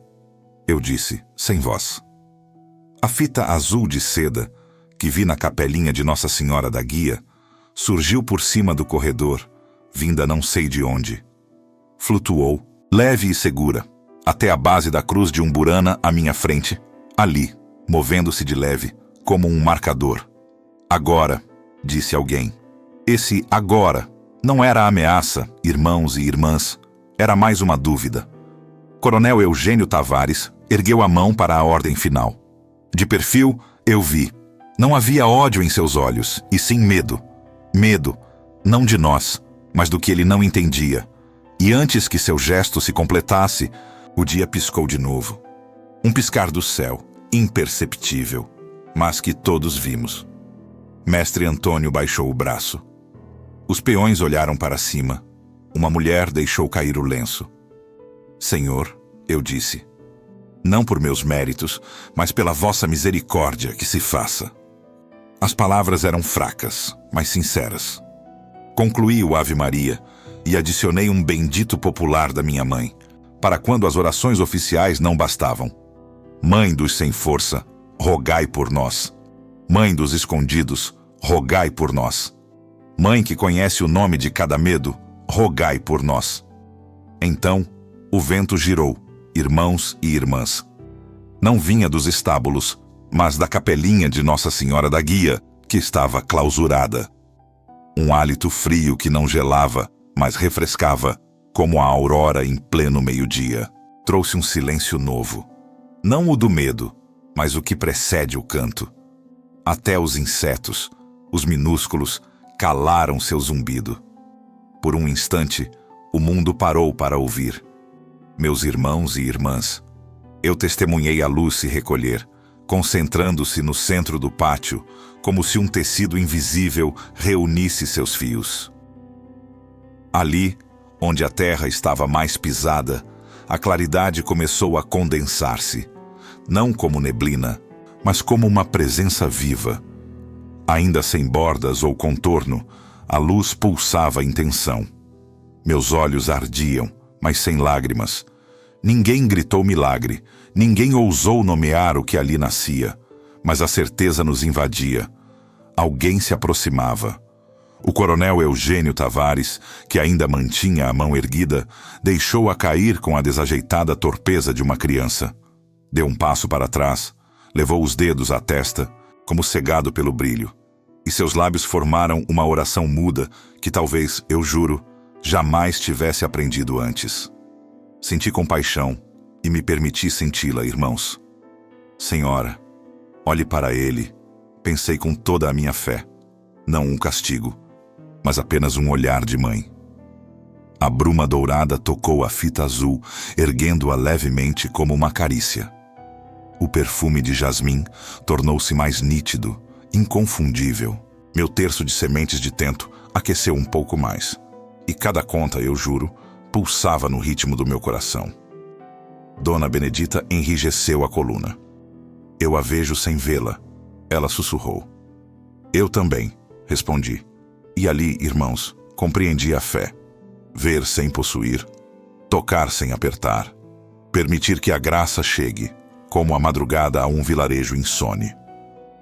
eu disse, sem voz. A fita azul de seda, que vi na capelinha de Nossa Senhora da Guia, surgiu por cima do corredor, vinda não sei de onde. Flutuou, leve e segura, até a base da cruz de Umburana à minha frente, ali, movendo-se de leve, como um marcador. Agora, disse alguém. Esse agora não era ameaça, irmãos e irmãs, era mais uma dúvida. Coronel Eugênio Tavares ergueu a mão para a ordem final. De perfil, eu vi. Não havia ódio em seus olhos, e sim medo. Medo, não de nós, mas do que ele não entendia. E antes que seu gesto se completasse, o dia piscou de novo. Um piscar do céu, imperceptível, mas que todos vimos. Mestre Antônio baixou o braço. Os peões olharam para cima. Uma mulher deixou cair o lenço. Senhor, eu disse, não por meus méritos, mas pela vossa misericórdia que se faça. As palavras eram fracas, mas sinceras. Concluí o Ave Maria e adicionei um bendito popular da minha mãe, para quando as orações oficiais não bastavam. Mãe dos sem força, rogai por nós. Mãe dos escondidos, rogai por nós. Mãe que conhece o nome de cada medo, rogai por nós. Então, o vento girou, irmãos e irmãs. Não vinha dos estábulos, mas da capelinha de Nossa Senhora da Guia, que estava clausurada. Um hálito frio que não gelava, mas refrescava, como a aurora em pleno meio-dia. Trouxe um silêncio novo. Não o do medo, mas o que precede o canto. Até os insetos, os minúsculos, calaram seu zumbido. Por um instante, o mundo parou para ouvir. Meus irmãos e irmãs, eu testemunhei a luz se recolher, concentrando-se no centro do pátio, como se um tecido invisível reunisse seus fios. Ali, onde a terra estava mais pisada, a claridade começou a condensar-se, não como neblina, mas como uma presença viva. Ainda sem bordas ou contorno, a luz pulsava em tensão. Meus olhos ardiam, mas sem lágrimas. Ninguém gritou milagre, ninguém ousou nomear o que ali nascia, mas a certeza nos invadia. Alguém se aproximava. O coronel Eugênio Tavares, que ainda mantinha a mão erguida, deixou-a cair com a desajeitada torpeza de uma criança. Deu um passo para trás, levou os dedos à testa, como cegado pelo brilho, e seus lábios formaram uma oração muda que talvez, eu juro, jamais tivesse aprendido antes. Senti compaixão e me permiti senti-la, irmãos. Senhora, olhe para ele, pensei com toda a minha fé. Não um castigo, mas apenas um olhar de mãe. A bruma dourada tocou a fita azul, erguendo-a levemente como uma carícia. O perfume de jasmim tornou-se mais nítido, inconfundível. Meu terço de sementes de tento aqueceu um pouco mais. E cada conta, eu juro, pulsava no ritmo do meu coração. Dona Benedita enrijeceu a coluna. Eu a vejo sem vê-la, ela sussurrou. Eu também, respondi. E ali, irmãos, compreendi a fé. Ver sem possuir, tocar sem apertar, permitir que a graça chegue, como a madrugada a um vilarejo insone.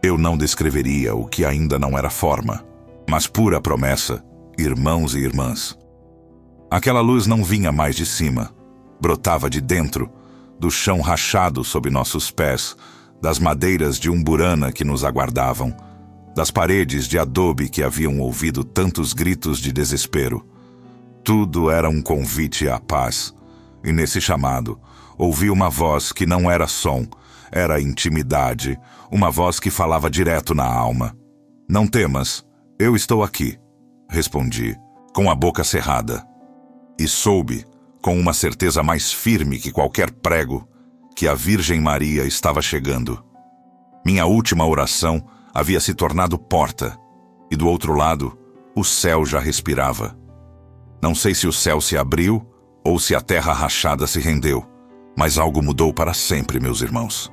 Eu não descreveria o que ainda não era forma, mas pura promessa, irmãos e irmãs. Aquela luz não vinha mais de cima, brotava de dentro, do chão rachado sob nossos pés, das madeiras de umburana que nos aguardavam, das paredes de adobe que haviam ouvido tantos gritos de desespero. Tudo era um convite à paz, e nesse chamado, ouvi uma voz que não era som, era intimidade, uma voz que falava direto na alma. Não temas, eu estou aqui, respondi, com a boca cerrada. E soube, com uma certeza mais firme que qualquer prego, que a Virgem Maria estava chegando. Minha última oração havia se tornado porta, e do outro lado, o céu já respirava. Não sei se o céu se abriu ou se a terra rachada se rendeu, mas algo mudou para sempre, meus irmãos.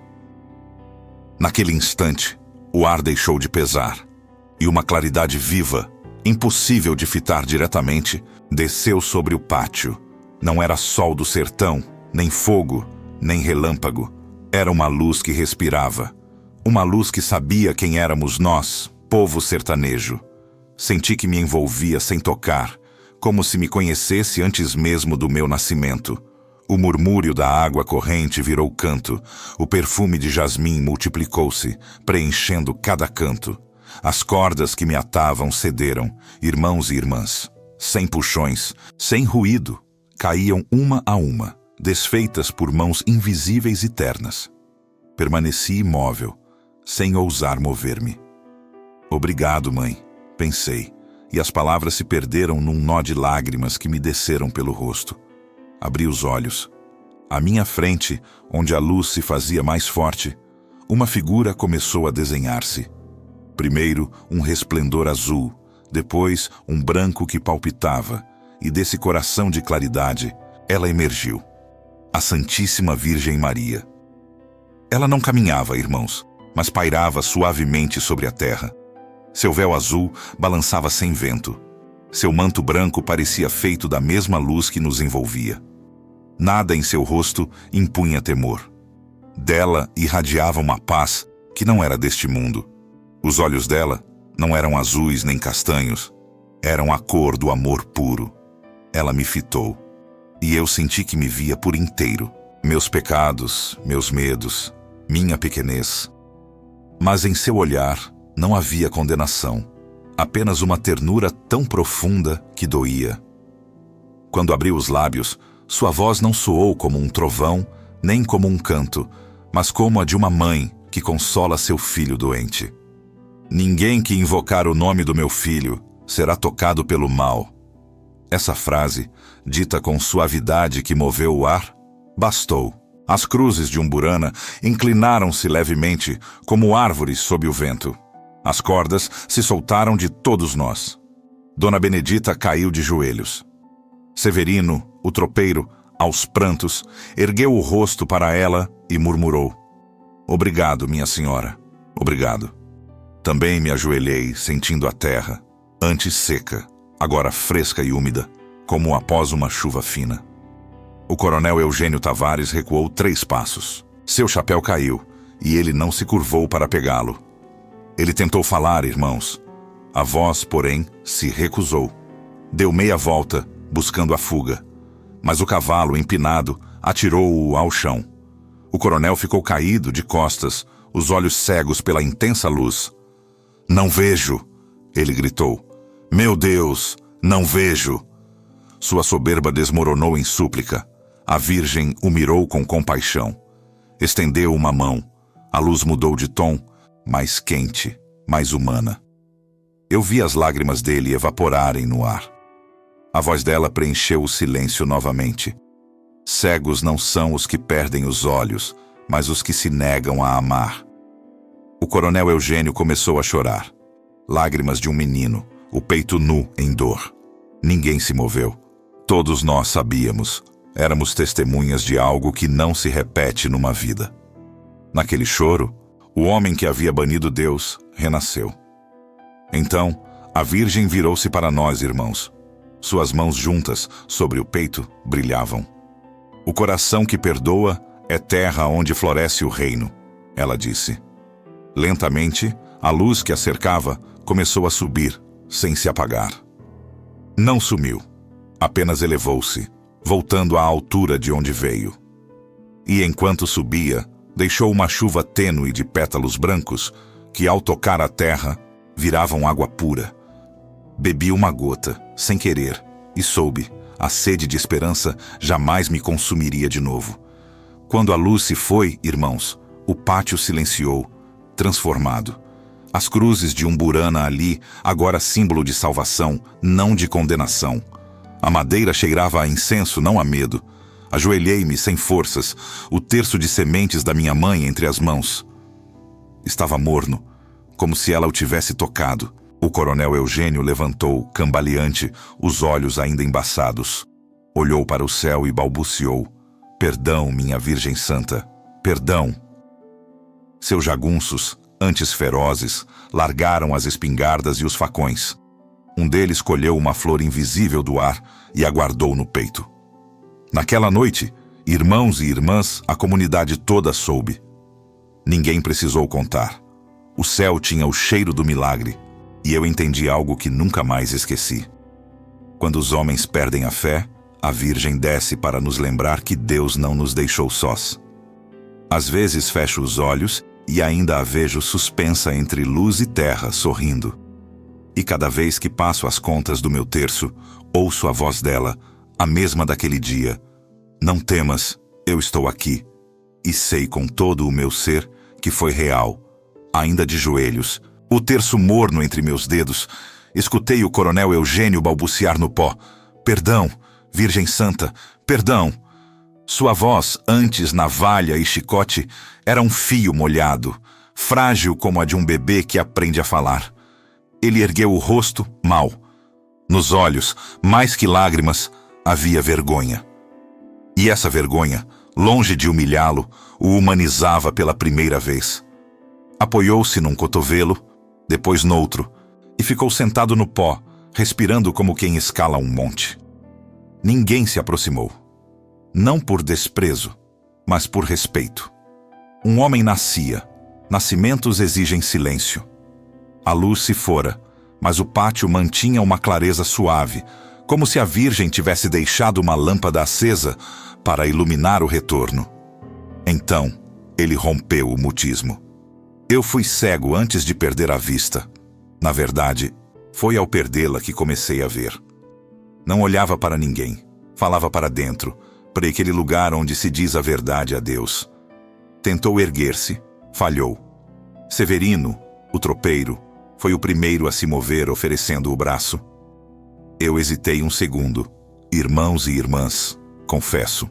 Naquele instante, o ar deixou de pesar, e uma claridade viva, impossível de fitar diretamente, desceu sobre o pátio. Não era sol do sertão, nem fogo, nem relâmpago. Era uma luz que respirava. Uma luz que sabia quem éramos nós, povo sertanejo. Senti que me envolvia sem tocar, como se me conhecesse antes mesmo do meu nascimento. O murmúrio da água corrente virou canto, o perfume de jasmim multiplicou-se, preenchendo cada canto. As cordas que me atavam cederam, irmãos e irmãs. Sem puxões, sem ruído, caíam uma a uma, desfeitas por mãos invisíveis e ternas. Permaneci imóvel, sem ousar mover-me. Obrigado, mãe, pensei, e as palavras se perderam num nó de lágrimas que me desceram pelo rosto. Abri os olhos. À minha frente, onde a luz se fazia mais forte, uma figura começou a desenhar-se. Primeiro, um resplendor azul, depois, um branco que palpitava, e desse coração de claridade, ela emergiu. A Santíssima Virgem Maria. Ela não caminhava, irmãos, mas pairava suavemente sobre a terra. Seu véu azul balançava sem vento. Seu manto branco parecia feito da mesma luz que nos envolvia. Nada em seu rosto impunha temor. Dela irradiava uma paz que não era deste mundo. Os olhos dela não eram azuis nem castanhos, eram a cor do amor puro. Ela me fitou, e eu senti que me via por inteiro. Meus pecados, meus medos, minha pequenez. Mas em seu olhar não havia condenação, apenas uma ternura tão profunda que doía. Quando abriu os lábios, sua voz não soou como um trovão, nem como um canto, mas como a de uma mãe que consola seu filho doente. Ninguém que invocar o nome do meu filho será tocado pelo mal. Essa frase, dita com suavidade que moveu o ar, bastou. As cruzes de umburana inclinaram-se levemente como árvores sob o vento. As cordas se soltaram de todos nós. Dona Benedita caiu de joelhos. Severino, o tropeiro, aos prantos, ergueu o rosto para ela e murmurou: "Obrigado, minha senhora, obrigado." Também me ajoelhei, sentindo a terra, antes seca, agora fresca e úmida, como após uma chuva fina. O coronel Eugênio Tavares recuou 3 passos. Seu chapéu caiu, e ele não se curvou para pegá-lo. Ele tentou falar, irmãos. A voz, porém, se recusou. Deu meia volta, buscando a fuga. Mas o cavalo, empinado, atirou-o ao chão. O coronel ficou caído de costas, os olhos cegos pela intensa luz. "Não vejo!" ele gritou. "Meu Deus, não vejo!" Sua soberba desmoronou em súplica. A Virgem o mirou com compaixão. Estendeu uma mão. A luz mudou de tom, mais quente, mais humana. Eu vi as lágrimas dele evaporarem no ar. A voz dela preencheu o silêncio novamente. Cegos não são os que perdem os olhos, mas os que se negam a amar. O coronel Eugênio começou a chorar. Lágrimas de um menino, o peito nu em dor. Ninguém se moveu. Todos nós sabíamos. Éramos testemunhas de algo que não se repete numa vida. Naquele choro, o homem que havia banido Deus renasceu. Então, a Virgem virou-se para nós, irmãos. Suas mãos juntas, sobre o peito, brilhavam. O coração que perdoa é terra onde floresce o reino, ela disse. Lentamente, a luz que a cercava começou a subir, sem se apagar. Não sumiu, apenas elevou-se, voltando à altura de onde veio. E enquanto subia, deixou uma chuva tênue de pétalos brancos que, ao tocar a terra, viravam água pura. Bebi uma gota, sem querer, e soube, a sede de esperança jamais me consumiria de novo. Quando a luz se foi, irmãos, o pátio silenciou, transformado. As cruzes de Umburana ali, agora símbolo de salvação, não de condenação. A madeira cheirava a incenso, não a medo. Ajoelhei-me sem forças, o terço de sementes da minha mãe entre as mãos. Estava morno, como se ela o tivesse tocado. O coronel Eugênio levantou, cambaleante, os olhos ainda embaçados. Olhou para o céu e balbuciou: "Perdão, minha Virgem Santa, perdão." Seus jagunços, antes ferozes, largaram as espingardas e os facões. Um deles colheu uma flor invisível do ar e a guardou no peito. Naquela noite, irmãos e irmãs, a comunidade toda soube. Ninguém precisou contar. O céu tinha o cheiro do milagre, e eu entendi algo que nunca mais esqueci. Quando os homens perdem a fé, a Virgem desce para nos lembrar que Deus não nos deixou sós. Às vezes fecho os olhos e ainda a vejo suspensa entre luz e terra, sorrindo. E cada vez que passo as contas do meu terço, ouço a voz dela, a mesma daquele dia: "Não temas, eu estou aqui." E sei com todo o meu ser que foi real. Ainda de joelhos, o terço morno entre meus dedos, escutei o coronel Eugênio balbuciar no pó: "Perdão, Virgem Santa, perdão." Sua voz, antes navalha e chicote, era um fio molhado, frágil como a de um bebê que aprende a falar. Ele ergueu o rosto, mal. Nos olhos, mais que lágrimas, havia vergonha. E essa vergonha, longe de humilhá-lo, o humanizava pela primeira vez. Apoiou-se num cotovelo, depois noutro, e ficou sentado no pó, respirando como quem escala um monte. Ninguém se aproximou. Não por desprezo, mas por respeito. Um homem nascia. Nascimentos exigem silêncio. A luz se fora, mas o pátio mantinha uma clareza suave, como se a Virgem tivesse deixado uma lâmpada acesa para iluminar o retorno. Então, ele rompeu o mutismo. Eu fui cego antes de perder a vista. Na verdade, foi ao perdê-la que comecei a ver. Não olhava para ninguém, falava para dentro, para aquele lugar onde se diz a verdade a Deus. Tentou erguer-se, falhou. Severino, o tropeiro, foi o primeiro a se mover oferecendo o braço. Eu hesitei um segundo. Irmãos e irmãs, confesso.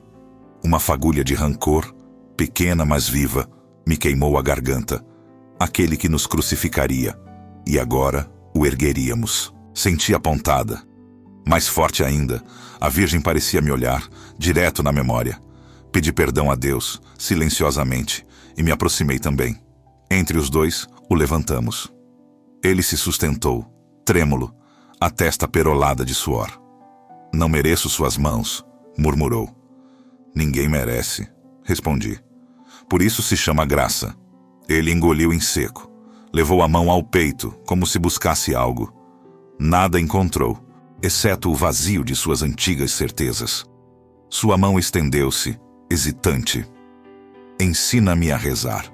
Uma fagulha de rancor, pequena mas viva, me queimou a garganta. Aquele que nos crucificaria. E agora o ergueríamos. Senti a pontada. Mais forte ainda, a Virgem parecia me olhar, direto na memória. Pedi perdão a Deus, silenciosamente, e me aproximei também. Entre os dois, o levantamos. Ele se sustentou, trêmulo, a testa perolada de suor. "Não mereço suas mãos", murmurou. "Ninguém merece", respondi. "Por isso se chama graça." Ele engoliu em seco, levou a mão ao peito, como se buscasse algo. Nada encontrou, exceto o vazio de suas antigas certezas. Sua mão estendeu-se, hesitante. "Ensina-me a rezar."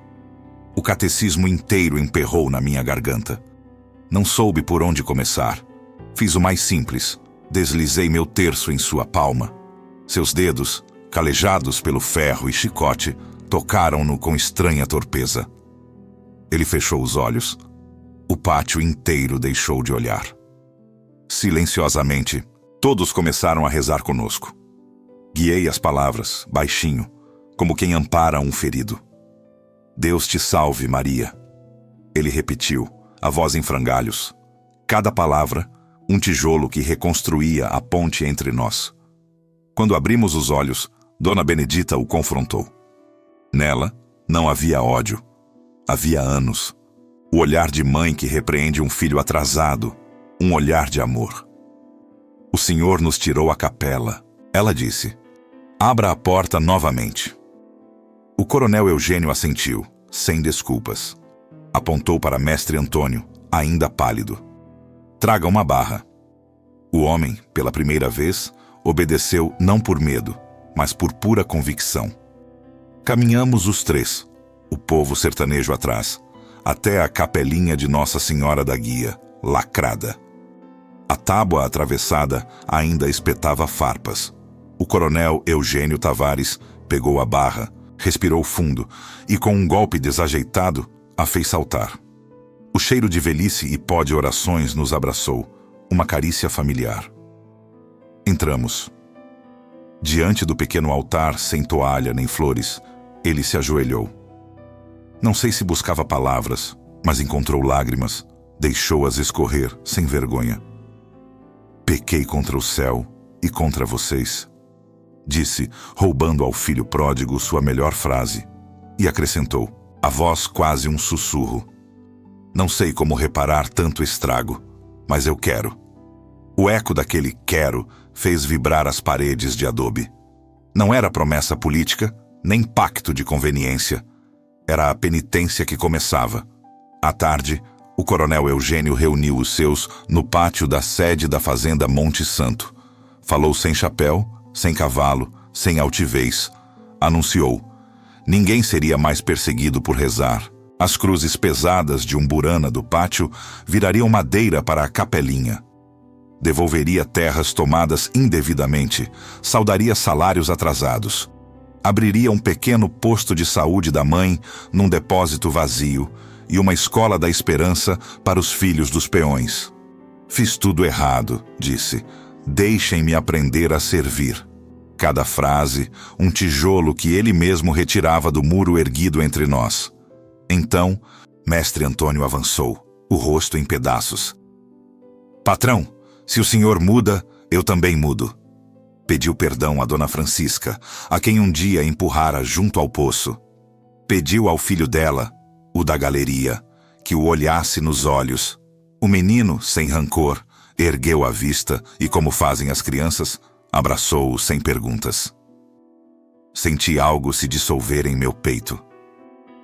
O catecismo inteiro emperrou na minha garganta. Não soube por onde começar. Fiz o mais simples. Deslizei meu terço em sua palma. Seus dedos, calejados pelo ferro e chicote, tocaram-no com estranha torpeza. Ele fechou os olhos. O pátio inteiro deixou de olhar. Silenciosamente, todos começaram a rezar conosco. Guiei as palavras, baixinho, como quem ampara um ferido. Deus te salve, Maria. Ele repetiu, a voz em frangalhos. Cada palavra, um tijolo que reconstruía a ponte entre nós. Quando abrimos os olhos, Dona Benedita o confrontou. Nela, não havia ódio. Havia anos. O olhar de mãe que repreende um filho atrasado. Um olhar de amor. O Senhor nos tirou a capela. Ela disse, abra a porta novamente. O coronel Eugênio assentiu, sem desculpas. Apontou para mestre Antônio, ainda pálido. Traga uma barra. O homem, pela primeira vez, obedeceu não por medo, mas por pura convicção. Caminhamos os três, o povo sertanejo atrás, até a capelinha de Nossa Senhora da Guia, lacrada. A tábua atravessada ainda espetava farpas. O coronel Eugênio Tavares pegou a barra, respirou fundo e, com um golpe desajeitado, a fez saltar. O cheiro de velhice e pó de orações nos abraçou, uma carícia familiar. Entramos. Diante do pequeno altar, sem toalha nem flores, ele se ajoelhou. Não sei se buscava palavras, mas encontrou lágrimas, deixou-as escorrer sem vergonha. Pequei contra o céu e contra vocês, disse, roubando ao filho pródigo sua melhor frase, e acrescentou, a voz quase um sussurro. Não sei como reparar tanto estrago, mas eu quero. O eco daquele quero fez vibrar as paredes de adobe. Não era promessa política, nem pacto de conveniência. Era a penitência que começava. À tarde, o coronel Eugênio reuniu os seus no pátio da sede da fazenda Monte Santo. Falou sem chapéu, sem cavalo, sem altivez. Anunciou. Ninguém seria mais perseguido por rezar. As cruzes pesadas de umburana do pátio virariam madeira para a capelinha. Devolveria terras tomadas indevidamente, saudaria salários atrasados. Abriria um pequeno posto de saúde da mãe num depósito vazio e uma escola da esperança para os filhos dos peões. Fiz tudo errado, disse. Deixem-me aprender a servir. Cada frase, um tijolo que ele mesmo retirava do muro erguido entre nós. Então, mestre Antônio avançou, o rosto em pedaços. Patrão, se o senhor muda, eu também mudo. Pediu perdão a Dona Francisca, a quem um dia empurrara junto ao poço. Pediu ao filho dela, o da galeria, que o olhasse nos olhos. O menino, sem rancor, ergueu a vista e, como fazem as crianças, abraçou-o sem perguntas. Senti algo se dissolver em meu peito.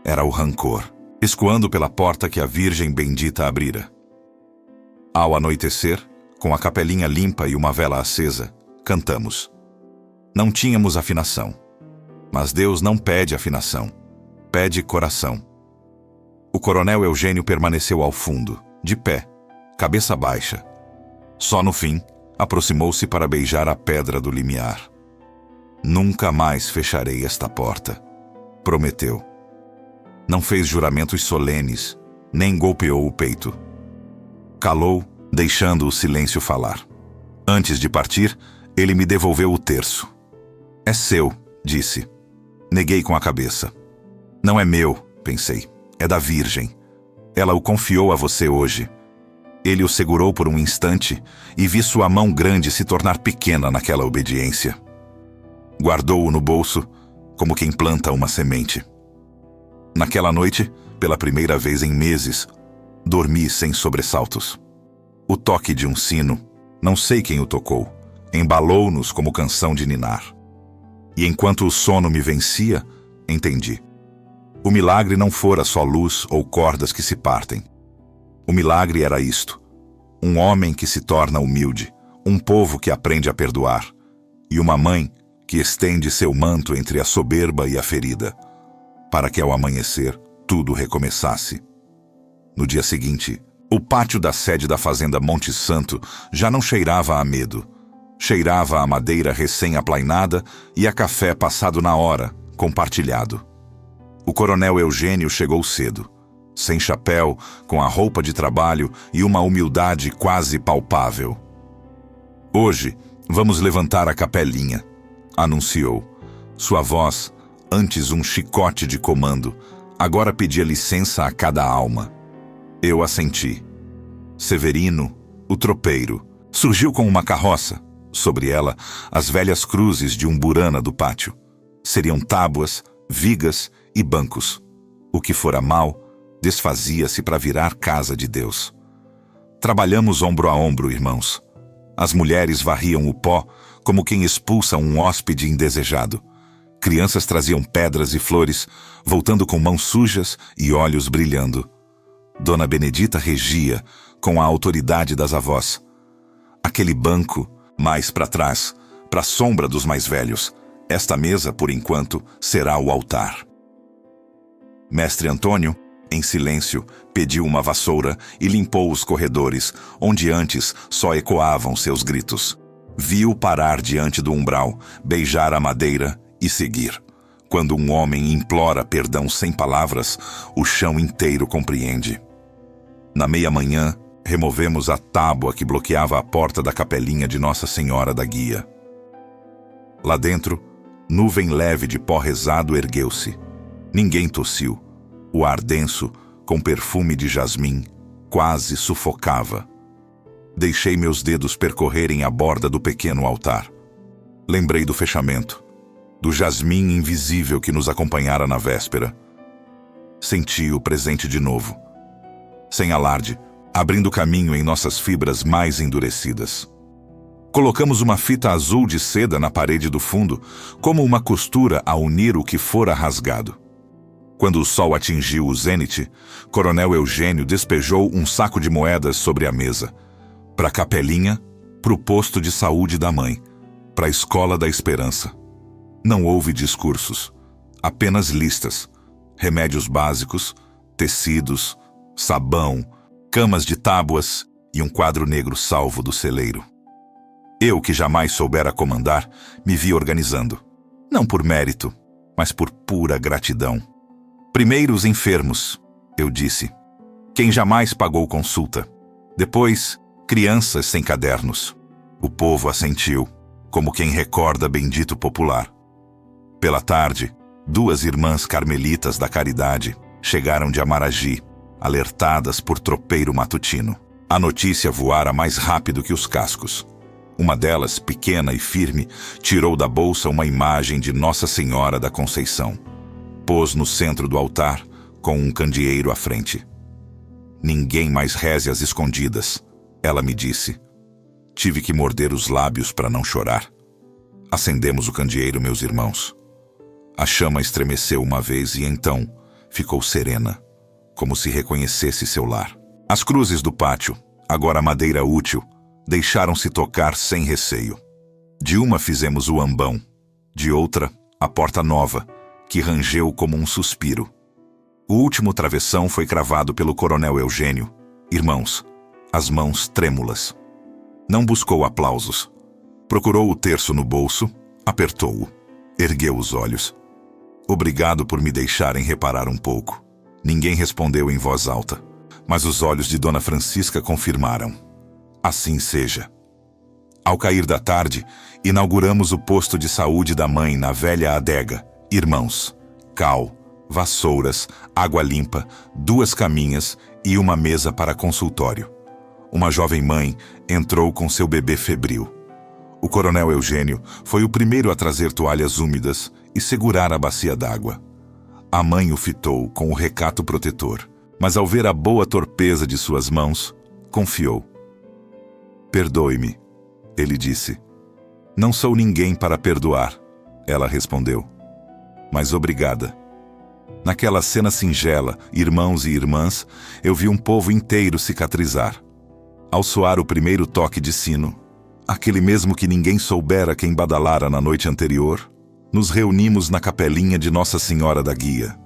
Era o rancor, escoando pela porta que a Virgem bendita abrira. Ao anoitecer, com a capelinha limpa e uma vela acesa, cantamos. Não tínhamos afinação. Mas Deus não pede afinação, pede coração. O coronel Eugênio permaneceu ao fundo, de pé, cabeça baixa. Só no fim, aproximou-se para beijar a pedra do limiar. Nunca mais fecharei esta porta, prometeu. Não fez juramentos solenes, nem golpeou o peito. Calou, deixando o silêncio falar. Antes de partir, ele me devolveu o terço. É seu, disse. Neguei com a cabeça. Não é meu, pensei. É da Virgem. Ela o confiou a você hoje. Ele o segurou por um instante e vi sua mão grande se tornar pequena naquela obediência. Guardou-o no bolso, como quem planta uma semente. Naquela noite, pela primeira vez em meses, dormi sem sobressaltos. O toque de um sino, não sei quem o tocou, embalou-nos como canção de ninar. E enquanto o sono me vencia, entendi. O milagre não fora só luz ou cordas que se partem. O milagre era isto: um homem que se torna humilde, um povo que aprende a perdoar, e uma mãe que estende seu manto entre a soberba e a ferida, para que ao amanhecer tudo recomeçasse. No dia seguinte, o pátio da sede da fazenda Monte Santo já não cheirava a medo, Cheirava a madeira recém-aplainada e a café passado na hora, compartilhado. O coronel Eugênio chegou cedo, sem chapéu, com a roupa de trabalho e uma humildade quase palpável. Hoje, vamos levantar a capelinha, anunciou. Sua voz, antes um chicote de comando, agora pedia licença a cada alma. Eu assenti. Severino, o tropeiro, surgiu com uma carroça. Sobre ela, as velhas cruzes de umburana do pátio. Seriam tábuas, vigas e bancos. O que fora mal, desfazia-se para virar casa de Deus. Trabalhamos ombro a ombro, irmãos. As mulheres varriam o pó como quem expulsa um hóspede indesejado. Crianças traziam pedras e flores, voltando com mãos sujas e olhos brilhando. Dona Benedita regia, com a autoridade das avós. Aquele banco, mais para trás, para a sombra dos mais velhos. Esta mesa, por enquanto, será o altar. Mestre Antônio, em silêncio, pediu uma vassoura e limpou os corredores, onde antes só ecoavam seus gritos. Viu parar diante do umbral, beijar a madeira e seguir. Quando um homem implora perdão sem palavras, o chão inteiro compreende. Na meia-manhã, removemos a tábua que bloqueava a porta da capelinha de Nossa Senhora da Guia. Lá dentro, nuvem leve de pó rezado ergueu-se. Ninguém tossiu. O ar denso, com perfume de jasmim, quase sufocava. Deixei meus dedos percorrerem a borda do pequeno altar. Lembrei do fechamento, do jasmim invisível que nos acompanhara na véspera. Senti o presente de novo. Sem alarde, abrindo caminho em nossas fibras mais endurecidas. Colocamos uma fita azul de seda na parede do fundo, como uma costura a unir o que fora rasgado. Quando o sol atingiu o zênite, Coronel Eugênio despejou um saco de moedas sobre a mesa. Para a capelinha, para o posto de saúde da mãe, para a escola da esperança. Não houve discursos, apenas listas, remédios básicos, tecidos, sabão, camas de tábuas e um quadro negro salvo do celeiro. Eu, que jamais soubera comandar, me vi organizando. Não por mérito, mas por pura gratidão. Primeiro os enfermos, eu disse. Quem jamais pagou consulta. Depois, crianças sem cadernos. O povo assentiu, como quem recorda bendito popular. Pela tarde, 2 irmãs carmelitas da caridade chegaram de Amaragi, alertadas por tropeiro matutino. A notícia voara mais rápido que os cascos. Uma delas, pequena e firme, tirou da bolsa uma imagem de Nossa Senhora da Conceição. Pôs no centro do altar, com um candeeiro à frente. Ninguém mais reze às escondidas, ela me disse. Tive que morder os lábios para não chorar. Acendemos o candeeiro, meus irmãos. A chama estremeceu uma vez e então ficou serena, como se reconhecesse seu lar. As cruzes do pátio, agora madeira útil, deixaram-se tocar sem receio. De uma fizemos o ambão, de outra, a porta nova, que rangeu como um suspiro. O último travessão foi cravado pelo coronel Eugênio. Irmãos, as mãos trêmulas. Não buscou aplausos. Procurou o terço no bolso, apertou-o, ergueu os olhos. Obrigado por me deixarem reparar um pouco. Ninguém respondeu em voz alta, mas os olhos de Dona Francisca confirmaram. Assim seja. Ao cair da tarde, inauguramos o posto de saúde da mãe na velha adega. Irmãos, cal, vassouras, água limpa, 2 caminhas e uma mesa para consultório. Uma jovem mãe entrou com seu bebê febril. O coronel Eugênio foi o primeiro a trazer toalhas úmidas e segurar a bacia d'água. A mãe o fitou com o recato protetor, mas ao ver a boa torpeza de suas mãos, confiou. Perdoe-me, ele disse. Não sou ninguém para perdoar, ela respondeu. Mas obrigada. Naquela cena singela, irmãos e irmãs, eu vi um povo inteiro cicatrizar. Ao soar o primeiro toque de sino, aquele mesmo que ninguém soubera quem badalara na noite anterior, nos reunimos na capelinha de Nossa Senhora da Guia.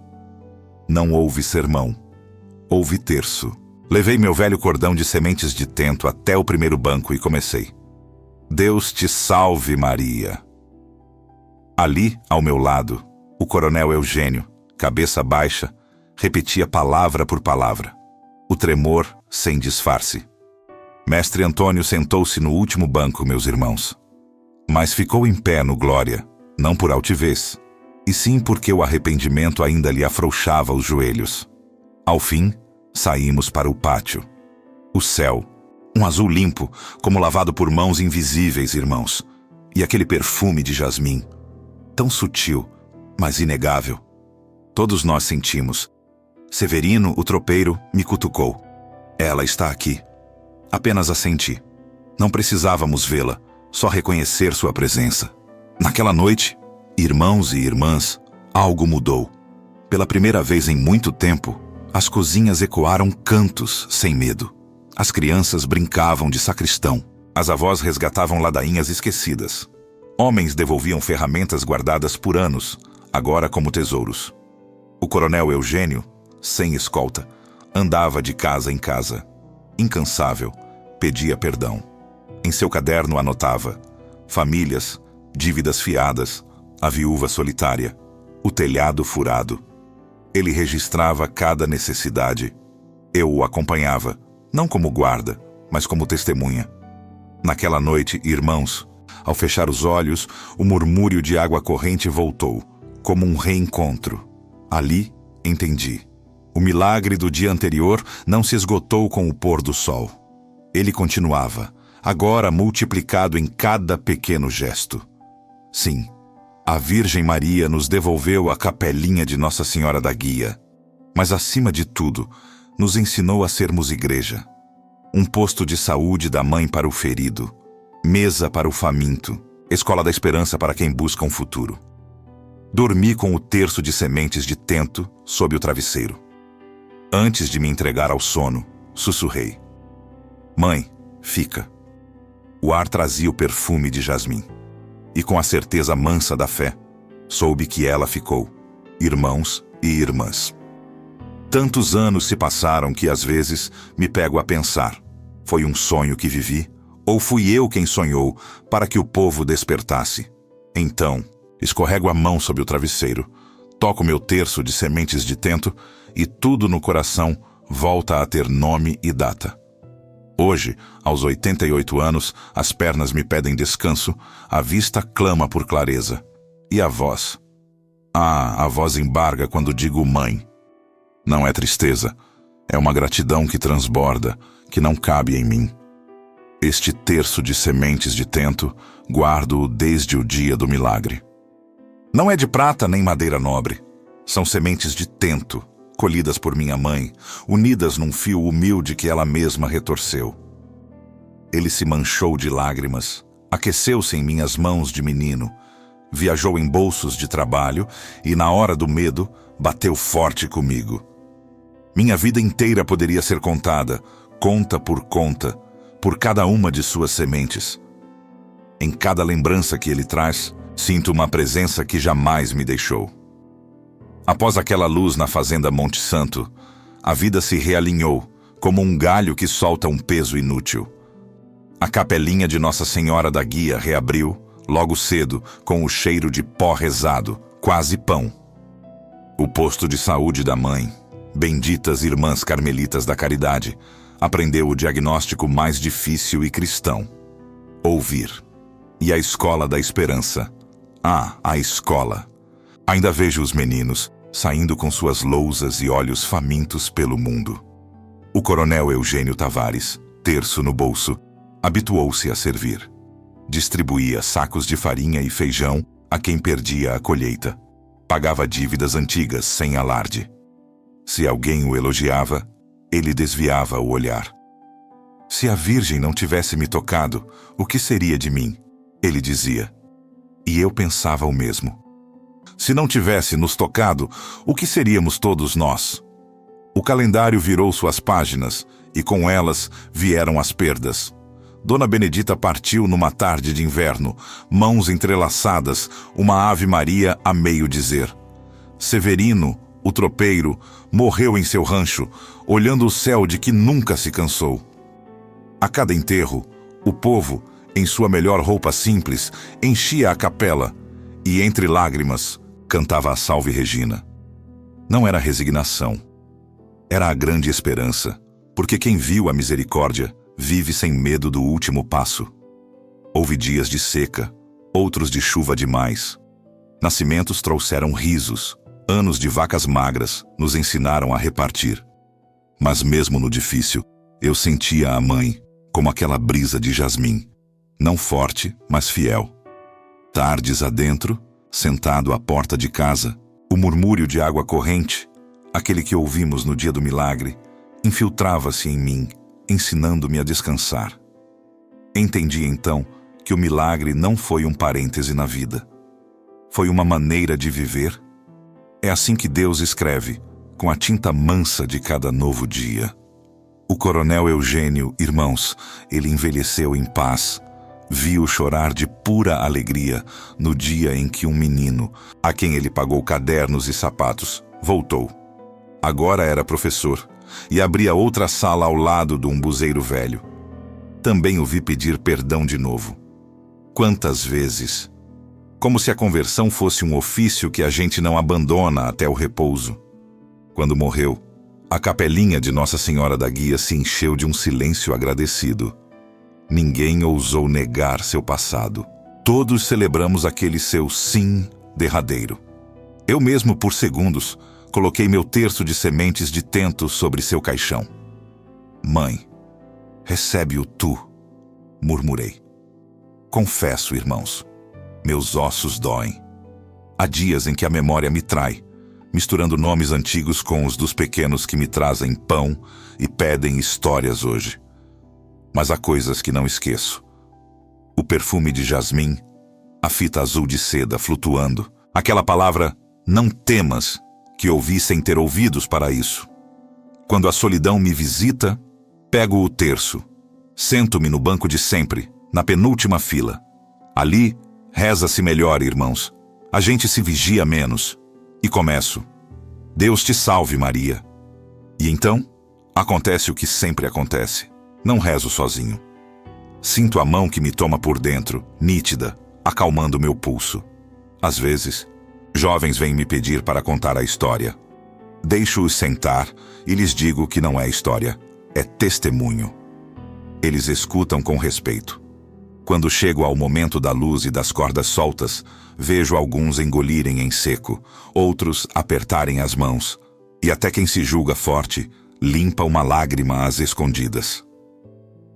Não houve sermão, houve terço. Levei meu velho cordão de sementes de tento até o primeiro banco e comecei. Deus te salve, Maria. Ali, ao meu lado, o coronel Eugênio, cabeça baixa, repetia palavra por palavra. O tremor sem disfarce. Mestre Antônio sentou-se no último banco, meus irmãos. Mas ficou em pé no glória, não por altivez, e sim porque o arrependimento ainda lhe afrouxava os joelhos. Ao fim, saímos para o pátio. O céu, um azul limpo, como lavado por mãos invisíveis, irmãos. E aquele perfume de jasmim, tão sutil, mas inegável. Todos nós sentimos. Severino, o tropeiro, me cutucou. Ela está aqui. Apenas a senti. Não precisávamos vê-la, só reconhecer sua presença. Naquela noite, irmãos e irmãs, algo mudou. Pela primeira vez em muito tempo, as cozinhas ecoaram cantos sem medo. As crianças brincavam de sacristão. As avós resgatavam ladainhas esquecidas. Homens devolviam ferramentas guardadas por anos, agora como tesouros. O coronel Eugênio, sem escolta, andava de casa em casa. Incansável, pedia perdão. Em seu caderno anotava: famílias, dívidas fiadas, a viúva solitária, o telhado furado. Ele registrava cada necessidade. Eu o acompanhava, não como guarda, mas como testemunha. Naquela noite, irmãos, ao fechar os olhos, o murmúrio de água corrente voltou, como um reencontro. Ali, entendi. O milagre do dia anterior não se esgotou com o pôr do sol. Ele continuava, agora multiplicado em cada pequeno gesto. Sim, a Virgem Maria nos devolveu a capelinha de Nossa Senhora da Guia, mas acima de tudo, nos ensinou a sermos igreja. Um posto de saúde da mãe para o ferido, mesa para o faminto, escola da esperança para quem busca um futuro. Dormi com o terço de sementes de tento sob o travesseiro. Antes de me entregar ao sono, sussurrei: mãe, fica. O ar trazia o perfume de jasmim. E com a certeza mansa da fé, soube que ela ficou, irmãos e irmãs. Tantos anos se passaram que às vezes me pego a pensar: foi um sonho que vivi? Ou fui eu quem sonhou para que o povo despertasse? Então, escorrego a mão sobre o travesseiro, toco meu terço de sementes de tento e tudo no coração volta a ter nome e data. Hoje, aos 88 anos, as pernas me pedem descanso, a vista clama por clareza. E a voz? Ah, a voz embarga quando digo mãe. Não é tristeza, é uma gratidão que transborda, que não cabe em mim. Este terço de sementes de tento, guardo-o desde o dia do milagre. Não é de prata nem madeira nobre. São sementes de tento, colhidas por minha mãe, unidas num fio humilde que ela mesma retorceu. Ele se manchou de lágrimas, aqueceu-se em minhas mãos de menino, viajou em bolsos de trabalho e, na hora do medo, bateu forte comigo. Minha vida inteira poderia ser contada, conta, por cada uma de suas sementes. Em cada lembrança que ele traz, sinto uma presença que jamais me deixou. Após aquela luz na fazenda Monte Santo, a vida se realinhou, como um galho que solta um peso inútil. A capelinha de Nossa Senhora da Guia reabriu, logo cedo, com o cheiro de pó rezado, quase pão. O posto de saúde da mãe, benditas irmãs carmelitas da caridade, aprendeu o diagnóstico mais difícil e cristão: ouvir. E a escola da esperança. Ah, a escola. Ainda vejo os meninos saindo com suas lousas e olhos famintos pelo mundo. O coronel Eugênio Tavares, terço no bolso, habituou-se a servir. Distribuía sacos de farinha e feijão a quem perdia a colheita. Pagava dívidas antigas sem alarde. Se alguém o elogiava, ele desviava o olhar. Se a Virgem não tivesse me tocado, o que seria de mim? Ele dizia. E eu pensava o mesmo. Se não tivesse nos tocado, o que seríamos todos nós? O calendário virou suas páginas, e com elas vieram as perdas. Dona Benedita partiu numa tarde de inverno, mãos entrelaçadas, uma Ave Maria a meio dizer. Severino, o tropeiro, morreu em seu rancho, olhando o céu de que nunca se cansou. A cada enterro, o povo, em sua melhor roupa simples, enchia a capela e, entre lágrimas, cantava a Salve Regina. Não era resignação. Era a grande esperança, porque quem viu a misericórdia vive sem medo do último passo. Houve dias de seca, outros de chuva demais. Nascimentos trouxeram risos, anos de vacas magras nos ensinaram a repartir. Mas mesmo no difícil, eu sentia a mãe, como aquela brisa de jasmim, não forte, mas fiel. Tardes adentro, sentado à porta de casa, o murmúrio de água corrente, aquele que ouvimos no dia do milagre, infiltrava-se em mim, ensinando-me a descansar. Entendi então que o milagre não foi um parêntese na vida. Foi uma maneira de viver. É assim que Deus escreve, com a tinta mansa de cada novo dia. O coronel Eugênio, irmãos, ele envelheceu em paz. Vi-o chorar de pura alegria no dia em que um menino, a quem ele pagou cadernos e sapatos, voltou. Agora era professor e abria outra sala ao lado do umbuzeiro velho. Também o vi pedir perdão de novo. Quantas vezes! Como se a conversão fosse um ofício que a gente não abandona até o repouso. Quando morreu, a capelinha de Nossa Senhora da Guia se encheu de um silêncio agradecido. Ninguém ousou negar seu passado. Todos celebramos aquele seu sim derradeiro. Eu mesmo, por segundos, coloquei meu terço de sementes de tento sobre seu caixão. Mãe, recebe-o tu, murmurei. Confesso, irmãos, meus ossos doem. Há dias em que a memória me trai, misturando nomes antigos com os dos pequenos que me trazem pão e pedem histórias hoje. Mas há coisas que não esqueço. O perfume de jasmim, a fita azul de seda flutuando, aquela palavra não temas que ouvi sem ter ouvidos para isso. Quando a solidão me visita, pego o terço, sento-me no banco de sempre, na penúltima fila. Ali, reza-se melhor, irmãos. A gente se vigia menos. E começo. Deus te salve, Maria. E então, acontece o que sempre acontece. Não rezo sozinho. Sinto a mão que me toma por dentro, nítida, acalmando meu pulso. Às vezes, jovens vêm me pedir para contar a história. Deixo-os sentar e lhes digo que não é história, é testemunho. Eles escutam com respeito. Quando chego ao momento da luz e das cordas soltas, vejo alguns engolirem em seco, outros apertarem as mãos, e até quem se julga forte, limpa uma lágrima às escondidas.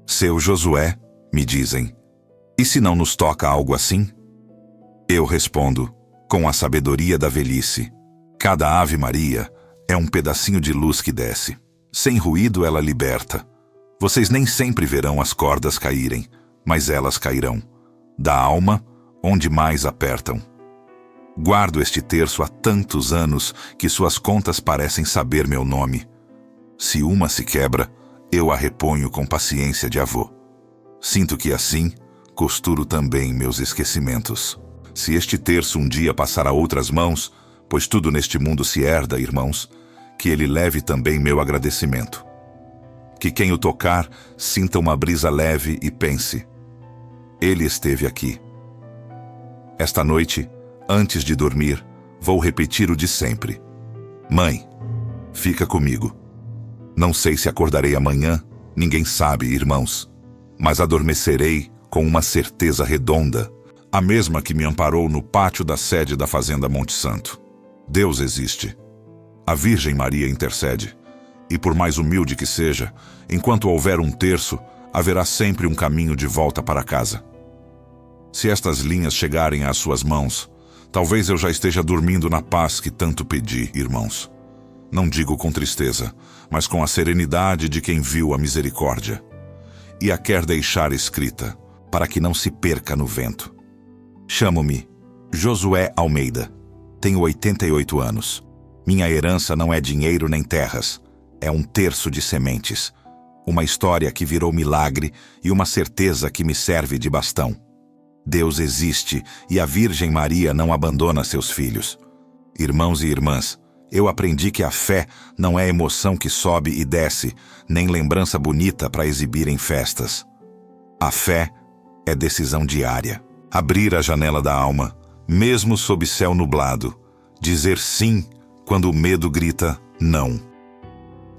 Seu Josué, me dizem, e se não nos toca algo assim? Eu respondo, com a sabedoria da velhice, cada Ave Maria é um pedacinho de luz que desce. Sem ruído ela liberta. Vocês nem sempre verão as cordas caírem, mas elas cairão, da alma onde mais apertam. Guardo este terço há tantos anos que suas contas parecem saber meu nome. Se uma se quebra, eu a reponho com paciência de avô. Sinto que assim, costuro também meus esquecimentos. Se este terço um dia passar a outras mãos, pois tudo neste mundo se herda, irmãos, que ele leve também meu agradecimento. Que quem o tocar sinta uma brisa leve e pense: ele esteve aqui. Esta noite, antes de dormir, vou repetir o de sempre. Mãe, fica comigo. Não sei se acordarei amanhã, ninguém sabe, irmãos, mas adormecerei com uma certeza redonda, a mesma que me amparou no pátio da sede da Fazenda Monte Santo. Deus existe. A Virgem Maria intercede. E por mais humilde que seja, enquanto houver um terço, haverá sempre um caminho de volta para casa. Se estas linhas chegarem às suas mãos, talvez eu já esteja dormindo na paz que tanto pedi, irmãos. Não digo com tristeza, mas com a serenidade de quem viu a misericórdia. E a quer deixar escrita, para que não se perca no vento. Chamo-me Josué Almeida. Tenho 88 anos. Minha herança não é dinheiro nem terras. É um terço de sementes. Uma história que virou milagre e uma certeza que me serve de bastão. Deus existe e a Virgem Maria não abandona seus filhos. Irmãos e irmãs, eu aprendi que a fé não é emoção que sobe e desce, nem lembrança bonita para exibir em festas. A fé É decisão diária. Abrir a janela da alma, mesmo sob céu nublado. Dizer sim quando o medo grita não.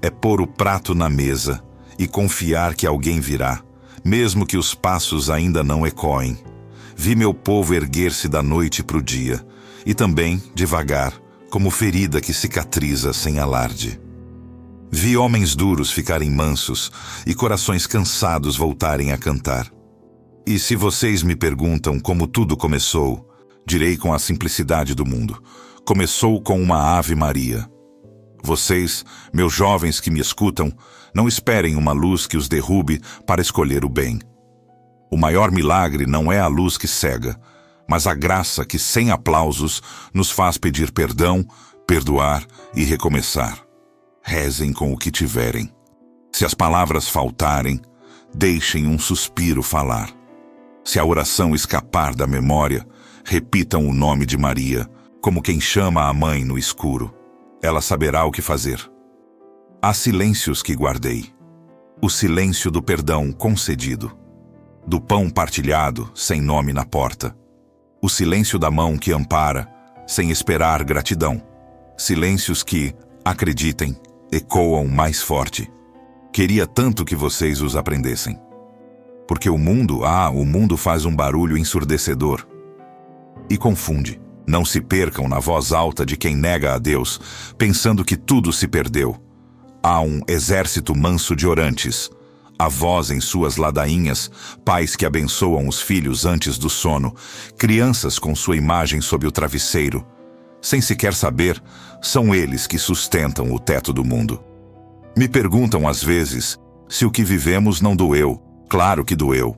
É pôr o prato na mesa e confiar que alguém virá, mesmo que os passos ainda não ecoem. Vi meu povo erguer-se da noite para o dia, e também, devagar, como ferida que cicatriza sem alarde. Vi homens duros ficarem mansos e corações cansados voltarem a cantar. E se vocês me perguntam como tudo começou, direi com a simplicidade do mundo. Começou com uma Ave Maria. Vocês, meus jovens que me escutam, não esperem uma luz que os derrube para escolher o bem. O maior milagre não é a luz que cega, mas a graça que, sem aplausos, nos faz pedir perdão, perdoar e recomeçar. Rezem com o que tiverem. Se as palavras faltarem, deixem um suspiro falar. Se a oração escapar da memória, repitam o nome de Maria, como quem chama a mãe no escuro. Ela saberá o que fazer. Há silêncios que guardei. O silêncio do perdão concedido. Do pão partilhado, sem nome na porta. O silêncio da mão que ampara, sem esperar gratidão. Silêncios que, acreditem, ecoam mais forte. Queria tanto que vocês os aprendessem. Porque o mundo faz um barulho ensurdecedor. E confunde. Não se percam na voz alta de quem nega a Deus, pensando que tudo se perdeu. Há um exército manso de orantes, avós em suas ladainhas, pais que abençoam os filhos antes do sono, crianças com sua imagem sob o travesseiro. Sem sequer saber, são eles que sustentam o teto do mundo. Me perguntam às vezes se o que vivemos não doeu. Claro que doeu.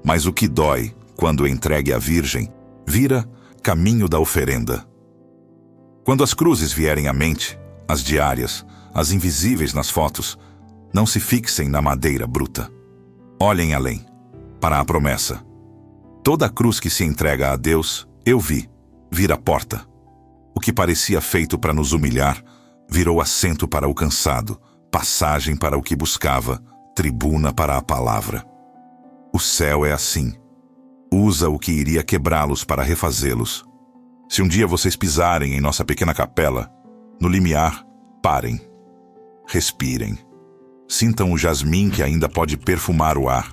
Mas o que dói, quando entregue à Virgem, vira caminho da oferenda. Quando as cruzes vierem à mente, as diárias, as invisíveis nas fotos, não se fixem na madeira bruta. Olhem além, para a promessa. Toda cruz que se entrega a Deus, eu vi, vira porta. O que parecia feito para nos humilhar, virou assento para o cansado, passagem para o que buscava, tribuna para a palavra. O céu é assim. Usa o que iria quebrá-los para refazê-los. Se um dia vocês pisarem em nossa pequena capela, no limiar, parem. Respirem. Sintam o jasmim que ainda pode perfumar o ar.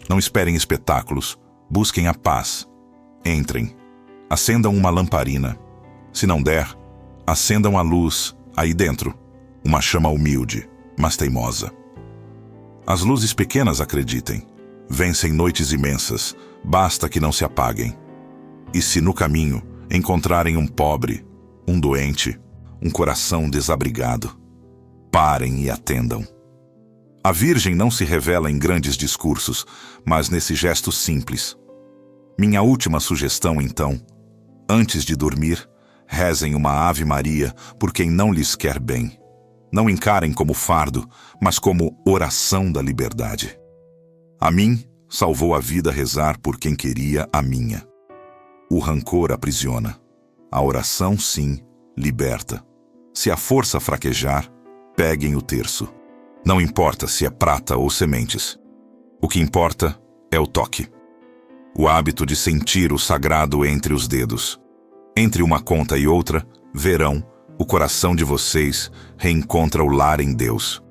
Não esperem espetáculos. Busquem a paz. Entrem. Acendam uma lamparina. Se não der, acendam a luz aí dentro. Uma chama humilde, mas teimosa. As luzes pequenas, acreditem, vencem noites imensas. Basta que não se apaguem. E se no caminho encontrarem um pobre, um doente, um coração desabrigado, parem e atendam. A Virgem não se revela em grandes discursos, mas nesse gesto simples. Minha última sugestão, então, antes de dormir, rezem uma Ave Maria por quem não lhes quer bem. Não encarem como fardo, mas como oração da liberdade. A mim, salvou a vida rezar por quem queria a minha. O rancor aprisiona. A oração, sim, liberta. Se a força fraquejar, peguem o terço. Não importa se é prata ou sementes. O que importa é o toque. O hábito de sentir o sagrado entre os dedos. Entre uma conta e outra, verão, o coração de vocês reencontra o lar em Deus.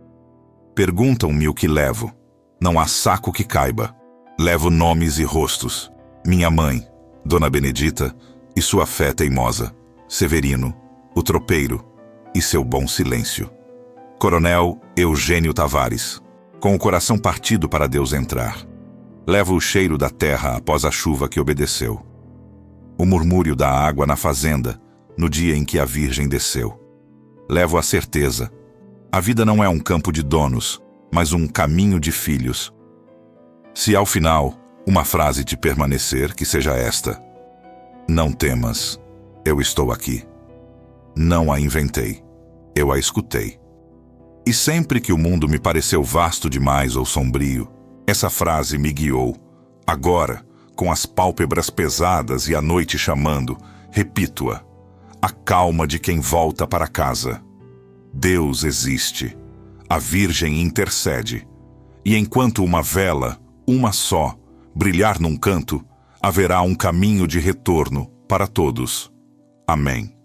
Perguntam-me o que levo. Não há saco que caiba. Levo nomes e rostos. Minha mãe, Dona Benedita, e sua fé teimosa. Severino, o tropeiro, e seu bom silêncio. Coronel Eugênio Tavares, com o coração partido para Deus entrar. Levo o cheiro da terra após a chuva que obedeceu. O murmúrio da água na fazenda, no dia em que a Virgem desceu. Levo a certeza. A vida não é um campo de donos, mas um caminho de filhos. Se ao final, uma frase te permanecer, que seja esta: não temas, eu estou aqui. Não a inventei, eu a escutei. E sempre que o mundo me pareceu vasto demais ou sombrio, essa frase me guiou. Agora, com as pálpebras pesadas e a noite chamando, repito-a. A calma de quem volta para casa. Deus existe. A Virgem intercede. E enquanto uma vela, uma só, brilhar num canto, haverá um caminho de retorno para todos. Amém.